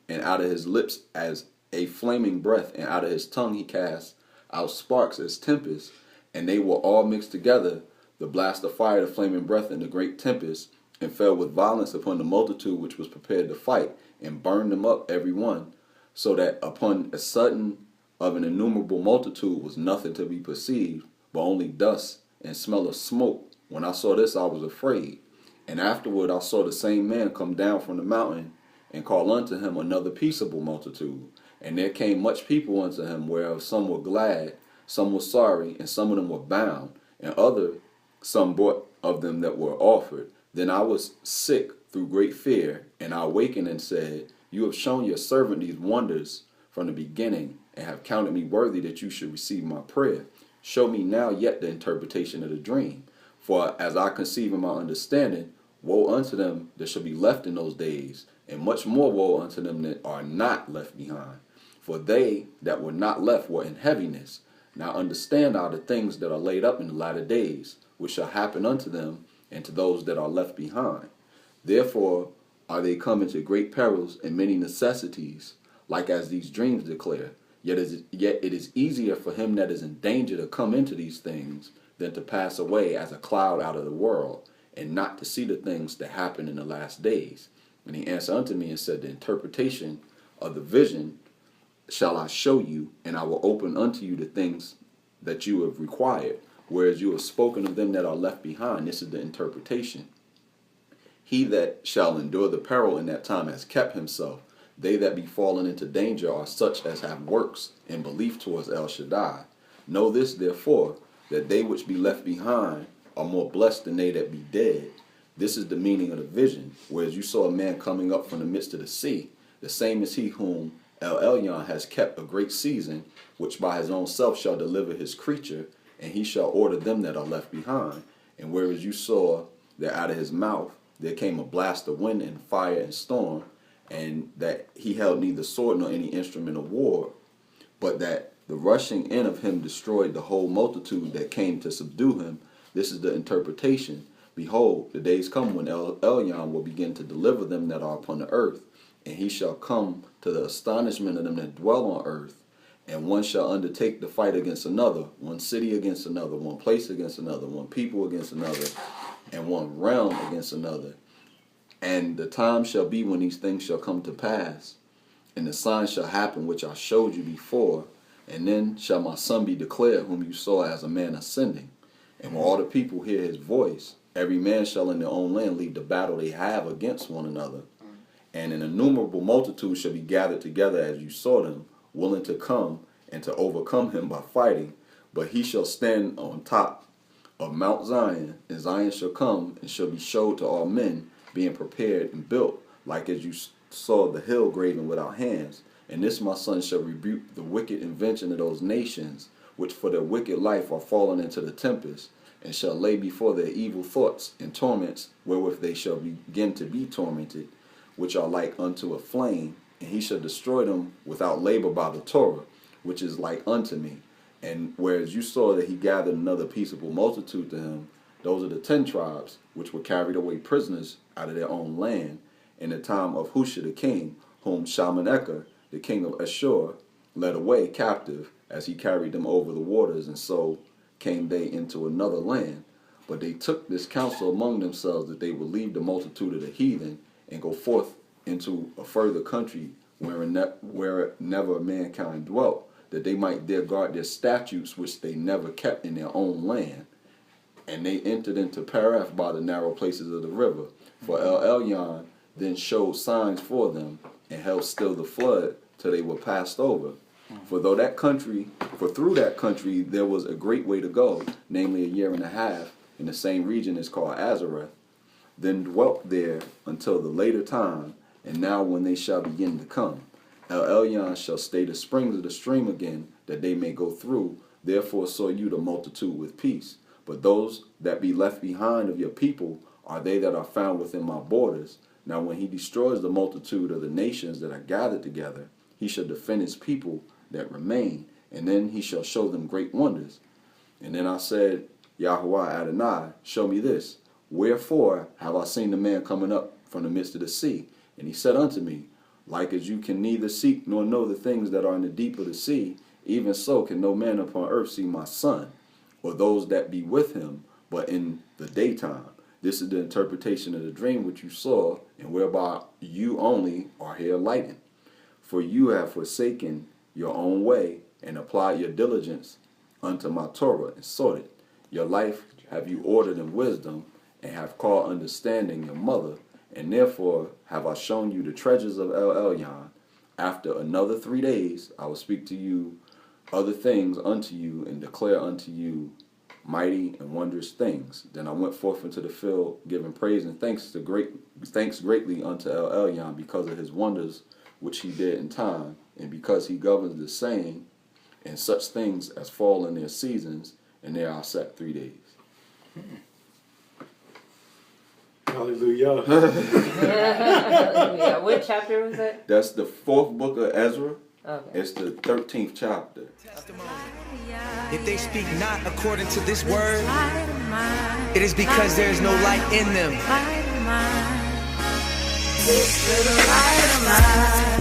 S3: and out of his lips as a flaming breath, and out of his tongue he cast out sparks as tempests, and they were all mixed together, the blast of fire, the flaming breath, and the great tempest, and fell with violence upon the multitude which was prepared to fight, and burned them up every one, so that upon a sudden of an innumerable multitude was nothing to be perceived, but only dust and smell of smoke. When I saw this, I was afraid. And afterward I saw the same man come down from the mountain, and call unto him another peaceable multitude. And there came much people unto him, whereof some were glad, some were sorry, and some of them were bound, and some brought of them that were offered. Then I was sick through great fear, and I awakened and said, you have shown your servant these wonders from the beginning, and have counted me worthy that you should receive my prayer. Show me now yet the interpretation of the dream. For as I conceive in my understanding, woe unto them that shall be left in those days, and much more woe unto them that are not left behind. For they that were not left were in heaviness. Now understand thou the things that are laid up in the latter days, which shall happen unto them and to those that are left behind. Therefore are they come into great perils and many necessities, like as these dreams declare. Yet it is easier for him that is in danger to come into these things than to pass away as a cloud out of the world, and not to see the things that happen in the last days. And he answered unto me and said, the interpretation of the vision shall I show you, and I will open unto you the things that you have required, whereas you have spoken of them that are left behind. This is the interpretation. He that shall endure the peril in that time has kept himself. They that be fallen into danger are such as have works and belief towards El Shaddai. Know this, therefore, that they which be left behind are more blessed than they that be dead. This is the meaning of the vision. Whereas you saw a man coming up from the midst of the sea, the same is he whom El Elyon has kept a great season, which by his own self shall deliver his creature, and he shall order them that are left behind. And whereas you saw that out of his mouth there came a blast of wind and fire and storm, and that he held neither sword nor any instrument of war, but that the rushing in of him destroyed the whole multitude that came to subdue him. This is the interpretation. Behold, the days come when El Elyon will begin to deliver them that are upon the earth, and he shall come to the astonishment of them that dwell on earth, and one shall undertake the fight against another, one city against another, one place against another, one people against another, and one realm against another. And the time shall be when these things shall come to pass, and the signs shall happen which I showed you before, and then shall my son be declared, whom you saw as a man ascending. And when all the people hear his voice, every man shall in their own land leave the battle they have against one another. And an innumerable multitude shall be gathered together as you saw them, willing to come and to overcome him by fighting. But he shall stand on top of Mount Zion, and Zion shall come and shall be showed to all men, being prepared and built, like as you saw the hill graven without hands. And this my son shall rebuke the wicked invention of those nations, which for their wicked life are fallen into the tempest, and shall lay before their evil thoughts and torments, wherewith they shall begin to be tormented, which are like unto a flame, and he shall destroy them without labor by the Torah, which is like unto me. And whereas you saw that he gathered another peaceable multitude to him, those are the 10 tribes which were carried away prisoners out of their own land in the time of Hushah the king, whom Shalmaneser, the king of Ashur, led away captive as he carried them over the waters, and so came they into another land. But they took this counsel among themselves that they would leave the multitude of the heathen and go forth into a further country where never mankind dwelt, that they might there guard their statutes which they never kept in their own land. And they entered into Paraph by the narrow places of the river. For El Elyon then showed signs for them, and held still the flood till they were passed over. For through that country there was a great way to go, namely 1.5 years, in the same region is called Azareth, then dwelt there until the later time, and now when they shall begin to come. El Elyon shall stay the springs of the stream again, that they may go through. Therefore saw you the multitude with peace. But those that be left behind of your people are they that are found within my borders. Now when he destroys the multitude of the nations that are gathered together, he shall defend his people that remain, and then he shall show them great wonders. And then I said, Yahuwah Adonai, show me this. Wherefore have I seen the man coming up from the midst of the sea? And he said unto me, like as you can neither seek nor know the things that are in the deep of the sea, even so can no man upon earth see my son, or those that be with him, but in the daytime. This is the interpretation of the dream which you saw, and whereby you only are here lightened. For you have forsaken your own way, and applied your diligence unto my Torah, and sought it. Your life have you ordered in wisdom, and have called understanding your mother, and therefore have I shown you the treasures of El Elyon. After another 3 days I will speak to you other things unto you, and declare unto you mighty and wondrous things. Then I went forth into the field, giving praise and thanks greatly unto El Elyon, because of his wonders which he did in time, and because he governs the same, and such things as fall in their seasons, and they are set 3 days.
S8: Hallelujah.
S4: Yeah, what chapter was that?
S3: That's the 4th book of Ezra.
S4: Okay.
S3: It's the 13th chapter.
S1: If they speak not according to this word, it is because there is no light in them.
S9: This little light of mine.